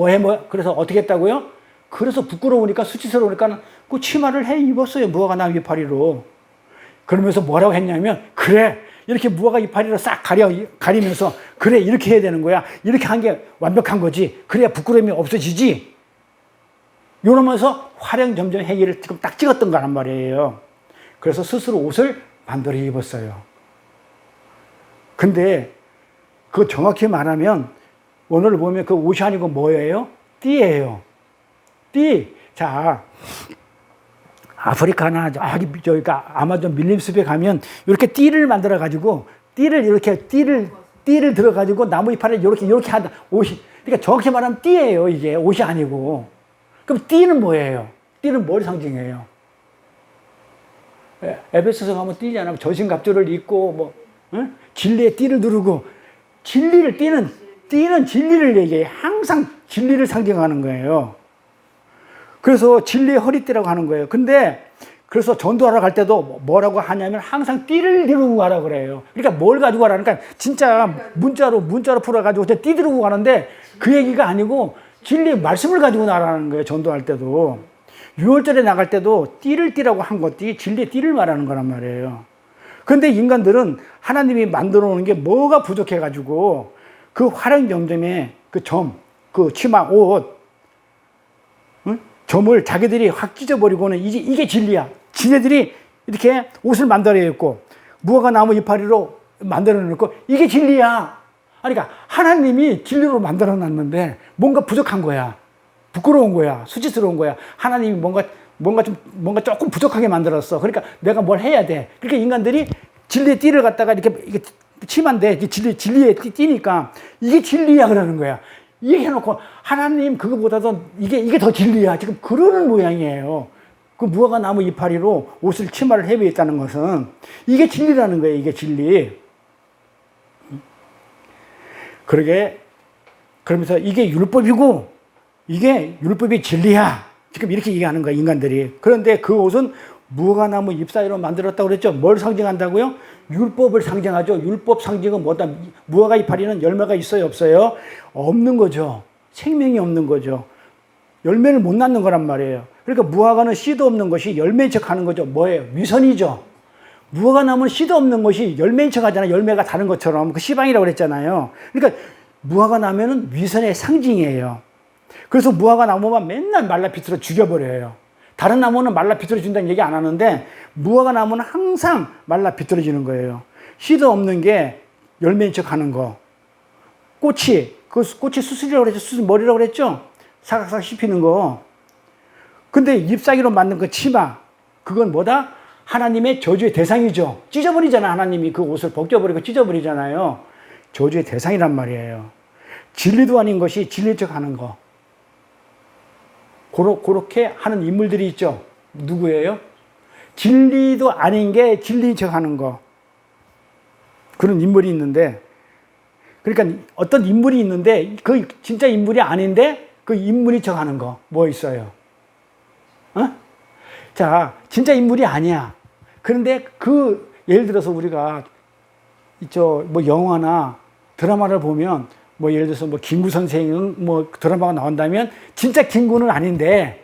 A: 그래서 어떻게 했다고요? 그래서 부끄러우니까 수치스러우니까 그 치마를 해 입었어요. 무화과 나무 이파리로. 그러면서 뭐라고 했냐면, 그래, 이렇게 무화과 이파리로 싹 가리면서, 그래, 이렇게 해야 되는 거야. 이렇게 한 게 완벽한 거지. 그래야 부끄러움이 없어지지. 이러면서 화려점점 행위를 지금 딱 찍었던 거란 말이에요. 그래서 스스로 옷을 만들어 입었어요. 근데 그 정확히 말하면 오늘 보면 그 옷이 아니고 뭐예요? 띠예요. 띠. 자, 아프리카나 저기가 아마존 밀림숲에 가면 이렇게 띠를 만들어 가지고 띠를 들어 가지고 나무 이파리를 이렇게 하다 옷이. 그러니까 정확히 말하면 띠예요. 이게 옷이 아니고. 그럼 띠는 뭐예요? 띠는 뭘 상징해요? 에베소서 가면 띠잖아. 전신갑주를 입고 뭐 응? 진리의 띠를 두르고, 띠는 진리를 얘기해. 항상 진리를 상징하는 거예요. 그래서 진리의 허리띠라고 하는 거예요. 근데 그래서 전도하러 갈 때도 뭐라고 하냐면 항상 띠를 들고 가라 그래요. 그러니까 뭘 가지고 가라. 그러니까 진짜 문자로 풀어가지고 띠 들고 가는데 그 얘기가 아니고 진리의 말씀을 가지고 나가는 거예요. 전도할 때도. 6월절에 나갈 때도 띠를 띠라고 한 것이 진리의 띠를 말하는 거란 말이에요. 그런데 인간들은 하나님이 만들어 놓은 게 뭐가 부족해가지고 그 화려점점의 그 치마, 옷, 응? 점을 자기들이 확 찢어버리고는 이게 진리야. 지네들이 이렇게 옷을 만들어 입고 무화과 나무 이파리로 만들어 놓고 이게 진리야. 그러니까 하나님이 진리로 만들어 놨는데 뭔가 부족한 거야. 부끄러운 거야. 수치스러운 거야. 하나님이 뭔가 조금 부족하게 만들었어. 그러니까 내가 뭘 해야 돼. 그러니까 인간들이 진리의 띠를 갖다가 이게 치마인데 진리의 띠니까 이게 진리야 그러는 거야. 이렇게 해놓고 하나님 그거보다도 이게 더 진리야. 지금 그러는 모양이에요. 그 무화과 나무 이파리로 옷을 치마를 해외했다는 것은 이게 진리라는 거예요. 이게 진리. 그러면서 이게 율법이고 이게 율법이 진리야. 지금 이렇게 얘기하는 거야, 인간들이. 그런데 그 옷은 무화과 나무 잎 사이로 만들었다고 그랬죠. 뭘 상징한다고요? 율법을 상징하죠. 율법 상징은 뭐다? 무화과 이파리는 열매가 있어요, 없어요? 없는 거죠. 생명이 없는 거죠. 열매를 못 낳는 거란 말이에요. 그러니까 무화과는 씨도 없는 것이 열매인 척 하는 거죠. 뭐예요? 위선이죠. 무화과 나무는 씨도 없는 것이 열매인 척 하잖아요. 열매가 다른 것처럼. 그 씨방이라고 그랬잖아요. 그러니까 무화과 나무는 위선의 상징이에요. 그래서 무화과 나무만 맨날 말라 비틀어 죽여버려요. 다른 나무는 말라 비틀어 준다는 얘기 안 하는데 무화과 나무는 항상 말라 비틀어지는 거예요. 씨도 없는 게 열매인 척 하는 거. 꽃이, 그 꽃이 수술이라고 그랬죠. 수술 머리라고 그랬죠. 사각사각 씹히는 거. 근데 잎사귀로 만든 그 치마, 그건 뭐다? 하나님의 저주의 대상이죠. 찢어버리잖아. 하나님이 그 옷을 벗겨버리고 찢어버리잖아요. 저주의 대상이란 말이에요. 진리도 아닌 것이 진리인 척 하는 거. 그렇게 하는 인물들이 있죠. 누구예요? 진리도 아닌 게 진리인 척 하는 거. 그런 인물이 있는데, 그러니까 어떤 인물이 있는데, 그 진짜 인물이 아닌데, 그 인물인 척 하는 거. 뭐 있어요? 어? 자, 진짜 인물이 아니야. 그런데 예를 들어서 우리가, 뭐 영화나 드라마를 보면, 뭐 예를 들어서 뭐 김구 선생은 뭐 드라마가 나온다면, 진짜 김구는 아닌데,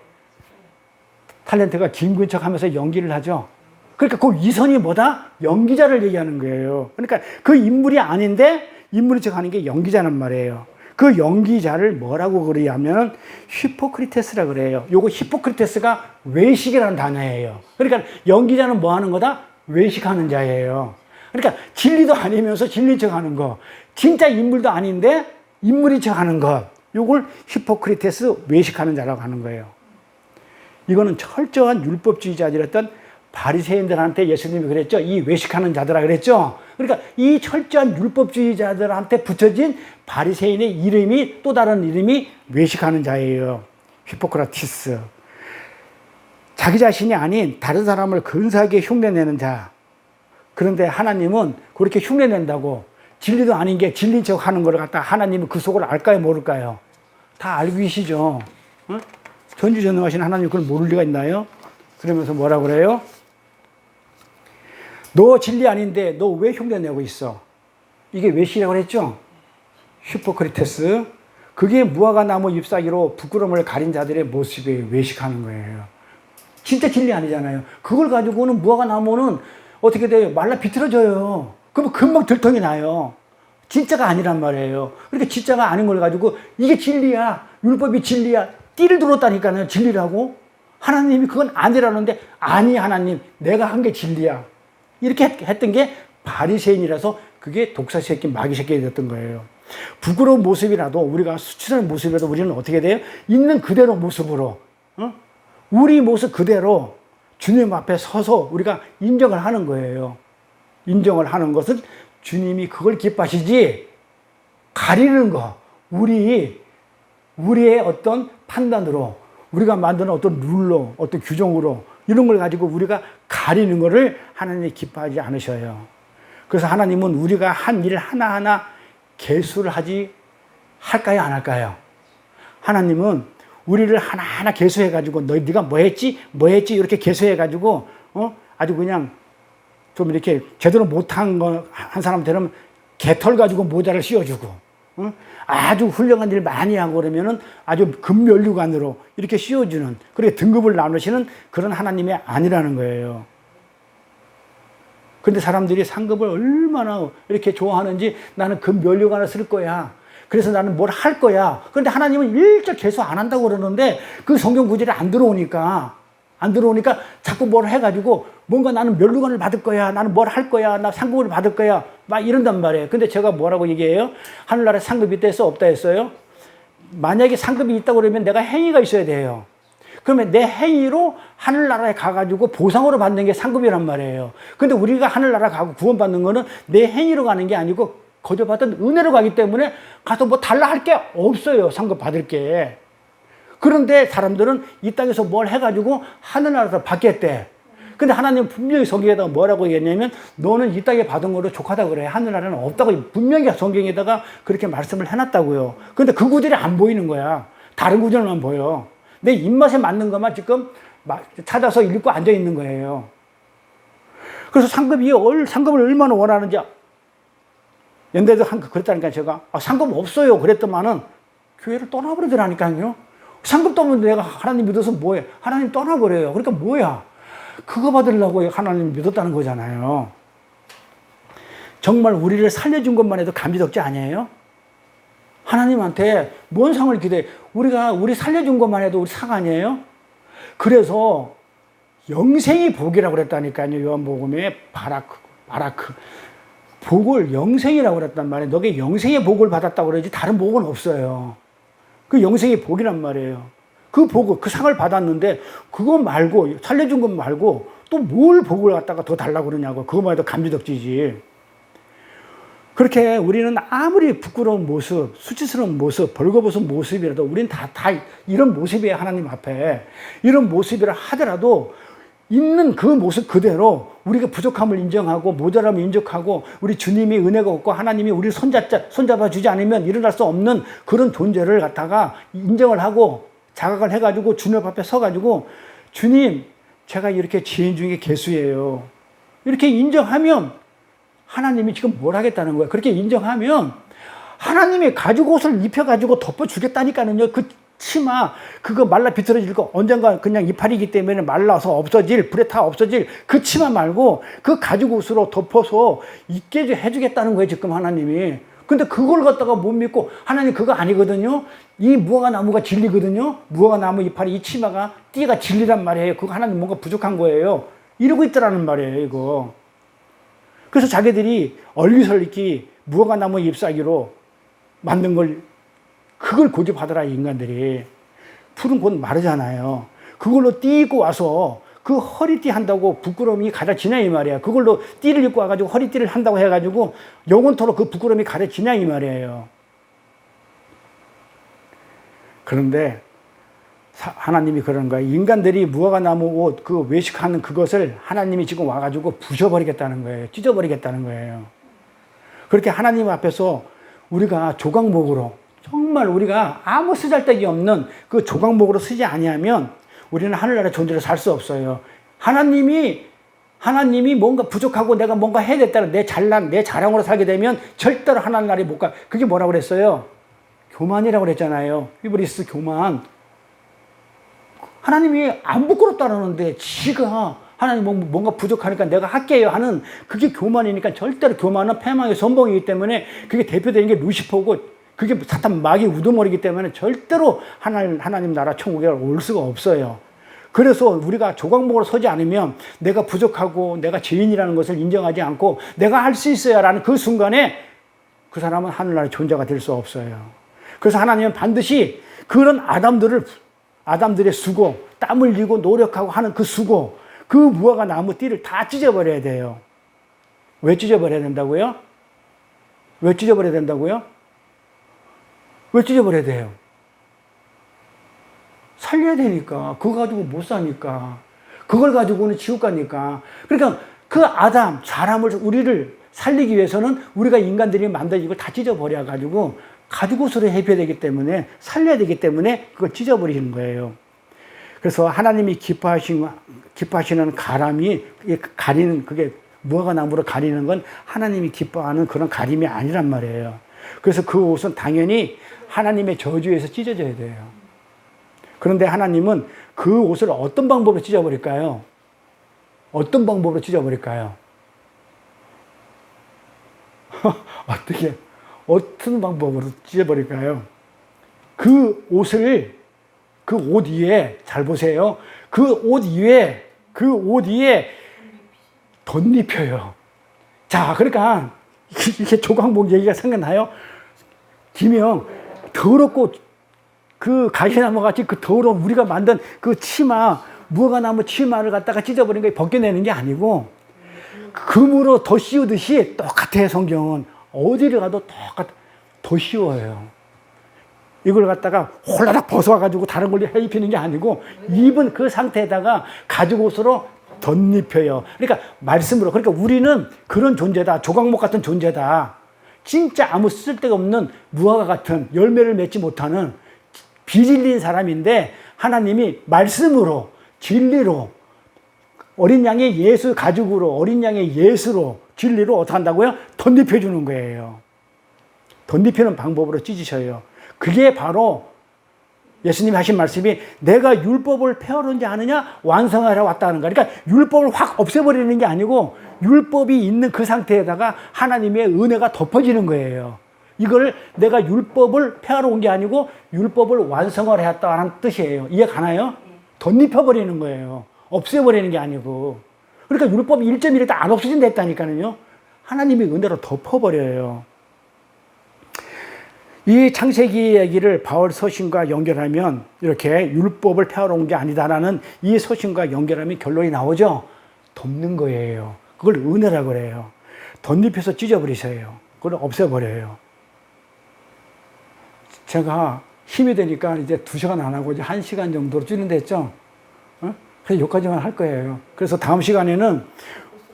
A: 탤런트가 김구인 척 하면서 연기를 하죠. 그러니까 그 위선이 뭐다? 연기자를 얘기하는 거예요. 그러니까 그 인물이 아닌데, 인물인 척 하는 게 연기자란 말이에요. 그 연기자를 뭐라고 그러냐면 히포크리테스라 그래요. 요거 히포크리테스가 외식이라는 단어예요. 그러니까 연기자는 뭐 하는 거다? 외식하는 자예요. 그러니까 진리도 아니면서 진리인 척 하는 거. 진짜 인물도 아닌데 인물인 척 하는 것. 요걸 히포크리테스 외식하는 자라고 하는 거예요. 이거는 철저한 율법주의자들이었던 바리새인들한테 예수님이 그랬죠. 이 외식하는 자들아 그랬죠. 그러니까 이 철저한 율법주의자들한테 붙여진 바리새인의 이름이 또 다른 이름이 외식하는 자예요. 히포크라티스. 자기 자신이 아닌 다른 사람을 근사하게 흉내내는 자. 그런데 하나님은 그렇게 흉내낸다고 진리도 아닌 게 진리인 척 하는 걸 갖다 하나님은 그 속을 알까요 모를까요? 다 알고 계시죠. 어? 전지전능하신 하나님 그걸 모를 리가 있나요? 그러면서 뭐라 그래요? 너 진리 아닌데 너 왜 흉내내고 있어? 이게 외식이라고 그랬죠? 히포크리테스. 그게 무화과 나무 잎사귀로 부끄러움을 가린 자들의 모습에 외식하는 거예요. 진짜 진리 아니잖아요. 그걸 가지고는 무화과 나무는 어떻게 돼요? 말라 비틀어져요. 그러면 금방 들통이 나요. 진짜가 아니란 말이에요. 그러니까 진짜가 아닌 걸 가지고 이게 진리야. 율법이 진리야. 띠를 들었다니까요. 진리라고. 하나님이 그건 아니라는데 아니 하나님 내가 한 게 진리야. 이렇게 했던 게 바리새인이라서 그게 독사 새끼 마귀 새끼가 됐던 거예요. 부끄러운 모습이라도 우리가 수치스러운 모습이라도 우리는 어떻게 돼요? 있는 그대로 모습으로 우리 모습 그대로 주님 앞에 서서 우리가 인정을 하는 거예요. 인정을 하는 것은 주님이 그걸 기뻐하시지 가리는 거 우리의 어떤 판단으로 우리가 만드는 어떤 룰로 어떤 규정으로 이런 걸 가지고 우리가 가리는 거를 하나님이 기뻐하지 않으셔요. 그래서 하나님은 우리가 한 일 하나하나 계수를 할까요 안 할까요? 하나님은 우리를 하나하나 계수해가지고 네가 뭐 했지 이렇게 계수해가지고 아주 그냥 좀 이렇게 제대로 못한 한 사람들은 개털 가지고 모자를 씌워주고 아주 훌륭한 일 많이 하고 그러면은 아주 금면류관으로 이렇게 씌워주는 그렇게 등급을 나누시는 그런 하나님이 아니라는 거예요. 그런데 사람들이 상급을 얼마나 이렇게 좋아하는지 나는 금면류관을 쓸 거야. 그래서 나는 뭘 할 거야. 그런데 하나님은 일절 개수 안 한다고 그러는데 그 성경 구절이 안 들어오니까 자꾸 뭘 해가지고 뭔가 나는 면류관을 받을 거야. 나는 뭘 할 거야. 나 상급을 받을 거야. 막 이런단 말이에요. 근데 제가 뭐라고 얘기해요? 하늘나라에 상급이 있다 했어? 없다 했어요? 만약에 상급이 있다고 그러면 내가 행위가 있어야 돼요. 그러면 내 행위로 하늘나라에 가가지고 보상으로 받는 게 상급이란 말이에요. 근데 우리가 하늘나라 가고 구원받는 거는 내 행위로 가는 게 아니고 거저 받은 은혜로 가기 때문에 가서 뭐 달라 할 게 없어요. 상급 받을 게. 그런데 사람들은 이 땅에서 뭘 해가지고 하늘나라에서 받겠대. 근데 하나님 분명히 성경에다가 뭐라고 얘기했냐면 너는 이 땅에 받은 거로 족하다 그래. 하늘나라는 없다고 분명히 성경에다가 그렇게 말씀을 해놨다고요. 근데 그 구절이 안 보이는 거야. 다른 구절만 보여. 내 입맛에 맞는 것만 지금 찾아서 읽고 앉아 있는 거예요. 그래서 상급을 얼마나 원하는지 연대도 그랬다니까 제가 상급 없어요 그랬더만은 교회를 떠나버리더라니까요. 상급도 없는데 내가 하나님 믿어서 뭐해? 하나님 떠나버려요. 그러니까 뭐야? 그거 받으려고 하나님 믿었다는 거잖아요. 정말 우리를 살려준 것만 해도 감지덕지 아니에요? 하나님한테 뭔 상을 기대해? 우리 살려준 것만 해도 우리 상 아니에요? 그래서 영생이 복이라고 그랬다니까요. 요한복음에 바라크. 복을 영생이라고 그랬단 말이에요. 너게 영생의 복을 받았다고 그러지 다른 복은 없어요. 그 영생의 복이란 말이에요. 그 복을, 그 상을 받았는데 그거 말고, 살려준 것 말고 또 뭘 복을 갖다가 더 달라고 그러냐고. 그것만 해도 감지덕지지. 그렇게 우리는 아무리 부끄러운 모습, 수치스러운 모습, 벌거벗은 모습이라도 우리는 다 이런 모습이에요. 하나님 앞에. 이런 모습이라 하더라도 있는 그 모습 그대로 우리가 부족함을 인정하고 모자람을 인정하고 우리 주님이 은혜가 없고 하나님이 우리를 손잡아 주지 않으면 일어날 수 없는 그런 존재를 갖다가 인정을 하고 자각을 해가지고 주님 앞에 서가지고 주님, 제가 이렇게 죄인 중에 개수예요. 이렇게 인정하면 하나님이 지금 뭘 하겠다는 거예요. 그렇게 인정하면 하나님이 가죽 옷을 입혀가지고 덮어주겠다니까는요. 그 치마, 그거 말라 비틀어질 거 언젠가 그냥 이파리이기 때문에 말라서 없어질, 불에 타 없어질 그 치마 말고 그 가죽 옷으로 덮어서 입게 해주겠다는 거예요. 지금 하나님이. 근데 그걸 갖다가 못 믿고 하나님 그거 아니거든요. 이 무화과 나무가 진리거든요. 무화과 나무 이파리 이 치마가 띠가 진리란 말이에요. 그거 하나님 뭔가 부족한 거예요. 이러고 있더라는 말이에요. 이거. 그래서 자기들이 얼기설기 무화과 나무 잎사귀로 만든 걸 그걸 고집하더라 인간들이. 풀은 곧 마르잖아요. 그걸로 띠 입고 와서 그 허리띠 한다고 부끄러움이 가려지냐 이 말이야. 그걸로 띠를 입고 와가지고 허리띠를 한다고 해가지고 영원토록 그 부끄러움이 가려지냐 이 말이에요. 그런데 하나님이 그러는 거예요. 인간들이 무화과 나무 옷 그 외식하는 그것을 하나님이 지금 와가지고 부셔버리겠다는 거예요. 찢어버리겠다는 거예요. 그렇게 하나님 앞에서 우리가 조각목으로 정말 우리가 아무 쓰잘데기 없는 그 조각목으로 쓰지 아니하면 우리는 하늘나라 존재로 살 수 없어요. 하나님이 뭔가 부족하고 내가 뭔가 해야 됐다는 내 자랑으로 살게 되면 절대로 하늘나라에 못 가. 그게 뭐라고 그랬어요? 교만이라고 그랬잖아요. 히브리스 교만. 하나님이 안 부끄럽다는데 지가 하나님 뭔가 부족하니까 내가 할게요 하는 그게 교만이니까 절대로 교만은 패망의 선봉이기 때문에 그게 대표되는 게 루시퍼고 그게 사탄 마귀 우두머리이기 때문에 절대로 하나님 나라 천국에 올 수가 없어요. 그래서 우리가 조각목으로 서지 않으면 내가 부족하고 내가 죄인이라는 것을 인정하지 않고 내가 할 수 있어야 라는 그 순간에 그 사람은 하늘나라의 존재가 될 수 없어요. 그래서 하나님은 반드시 그런 아담들의 수고, 땀 흘리고 노력하고 하는 그 수고, 그 무화과 나무 띠를 다 찢어버려야 돼요. 왜 찢어버려야 된다고요? 왜 찢어버려야 된다고요? 왜 찢어버려야 돼요? 살려야 되니까. 그거 가지고 못 사니까. 그걸 가지고는 지옥 가니까. 그러니까 그 사람을, 우리를 살리기 위해서는 우리가 인간들이 만든 이걸 다 찢어버려가지고 가죽옷으로 해줘야 되기 때문에, 살려야 되기 때문에 그걸 찢어버리는 거예요. 그래서 하나님이 기뻐하시는 가람이 가리는, 그게 무화과 나무로 가리는 건 하나님이 기뻐하는 그런 가림이 아니란 말이에요. 그래서 그 옷은 당연히 하나님의 저주에서 찢어져야 돼요. 그런데 하나님은 그 옷을 어떤 방법으로 찢어버릴까요? 어떤 방법으로 찢어버릴까요? 어떤 방법으로 찢어버릴까요? 그 옷 위에, 잘 보세요. 그 옷 위에 덧입혀요. 자, 그러니까, 이렇게 조각목 얘기가 생각나요? 김영, 더럽고, 그 가시나무 같이 그 더러운 우리가 만든 그 치마, 무화과나무 치마를 갖다가 찢어버린 거 벗겨내는 게 아니고, 금으로 더 씌우듯이 똑같아요, 성경은. 어디를 가도 더 씌워요. 이걸 갖다가 홀라닥 벗어가지고 다른 걸로 입히는 게 아니고, 입은 그 상태에다가 가죽옷으로 덧입혀요. 그러니까 말씀으로. 그러니까 우리는 그런 존재다. 조각목 같은 존재다. 진짜 아무 쓸데가 없는 무화과 같은 열매를 맺지 못하는 비질린 사람인데 하나님이 말씀으로, 진리로, 어린 양의 예수 가죽으로, 어린 양의 예수로, 진리로 어떻게 한다고요? 덧입혀 주는 거예요. 덧입히는 방법으로 찢으셔요. 그게 바로 예수님이 하신 말씀이 내가 율법을 폐하는지 아느냐 완성하러 왔다는 거야. 그러니까 율법을 확 없애버리는 게 아니고 율법이 있는 그 상태에다가 하나님의 은혜가 덮어지는 거예요. 이걸 내가 율법을 폐하러 온 게 아니고 율법을 완성을 했다는 뜻이에요. 이해 가나요? 덧입혀버리는 거예요. 없애버리는 게 아니고. 그러니까 율법 1.1이 다 안 없어진다 했다니까요. 하나님의 은혜로 덮어버려요. 이 창세기 얘기를 바울 서신과 연결하면 이렇게 율법을 폐하러 온 게 아니다라는 이 서신과 연결하면 결론이 나오죠. 덮는 거예요. 그걸 은혜라고 그래요. 덧입혀서 찢어버리세요. 그걸 없애버려요. 제가 힘이 되니까 이제 2시간 안 하고 이제 1시간 정도로 줄인다 했죠. 그래서 여기까지만 할 거예요. 그래서 다음 시간에는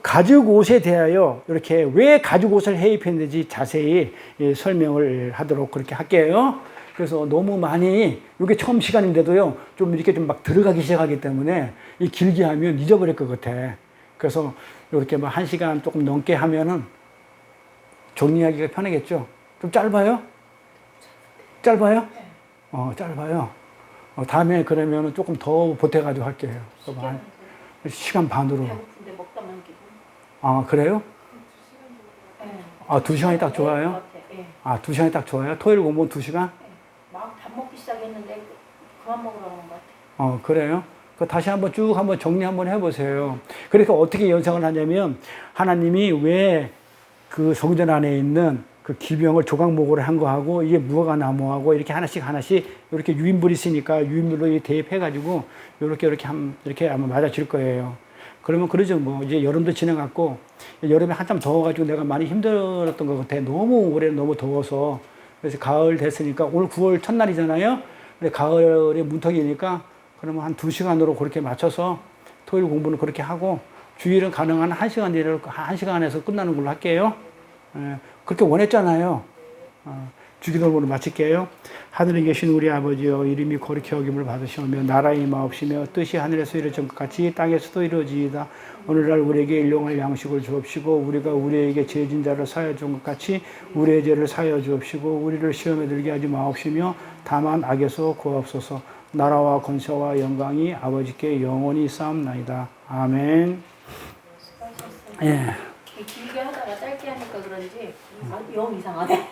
A: 가죽 옷에 대하여 이렇게 왜 가죽 옷을 해입했는지 자세히 설명을 하도록 그렇게 할게요. 그래서 너무 많이, 이게 처음 시간인데도요, 좀 이렇게 좀 막 들어가기 시작하기 때문에 이 길게 하면 잊어버릴 것 같아. 그래서 이렇게 뭐 1시간 조금 넘게 하면은 정리하기가 편하겠죠. 좀 짧아요? 짧아요? 짧아요. 다음에 그러면은 조금 더 보태가지고 할게요. 시간 반으로.
B: 배고픈데 먹다 남기고.
A: 아, 그래요?
B: 네.
A: 아, 2시간이 딱 좋아요?
B: 네.
A: 아, 2시간이 딱 좋아요? 토요일 공부는 2시간?
B: 막 밥 먹기 시작했는데 그만 먹으러 오는 것 같아요.
A: 그래요? 그 다시 한번 쭉 한번 정리 한번 해보세요. 그러니까 어떻게 연상을 하냐면, 하나님이 왜 그 성전 안에 있는 그 기병을 조각목으로 한 거하고, 이게 무화과 나무하고 이렇게 하나씩 이렇게 유인물이 있으니까 유인물로 대입해가지고, 이렇게 아마 맞아질 거예요. 그러면 그러죠. 뭐, 이제 여름도 지나갔고, 여름에 한참 더워가지고 내가 많이 힘들었던 것 같아. 올해 너무 더워서. 그래서 가을 됐으니까, 오늘 9월 첫날이잖아요. 근데 가을에 문턱이니까, 그러면 한 2시간으로 그렇게 맞춰서 토요일 공부는 그렇게 하고, 주일은 가능한 1시간 내로, 1시간 안에서 끝나는 걸로 할게요. 그렇게 원했잖아요. 주기도문으로 마칠게요. 하늘에 계신 우리 아버지여, 이름이 거룩히 여김을 받으시오며 나라의 임하옵시며 뜻이 하늘에서 이루어진 것 같이 땅에서도 이루어지이다. 오늘날 우리에게 일용할 양식을 주옵시고 우리가 우리에게 죄진 자를 사하여 준 것 같이 우리의 죄를 사하여 주옵시고 우리를 시험에 들게 하지 마옵시며 다만 악에서 구하옵소서. 나라와 권세와 영광이 아버지께 영원히 쌓옵나이다. 아멘.
B: 수고하셨어요. 예. 길게 하다가 짧게 하니까 그런지 영 이상하네.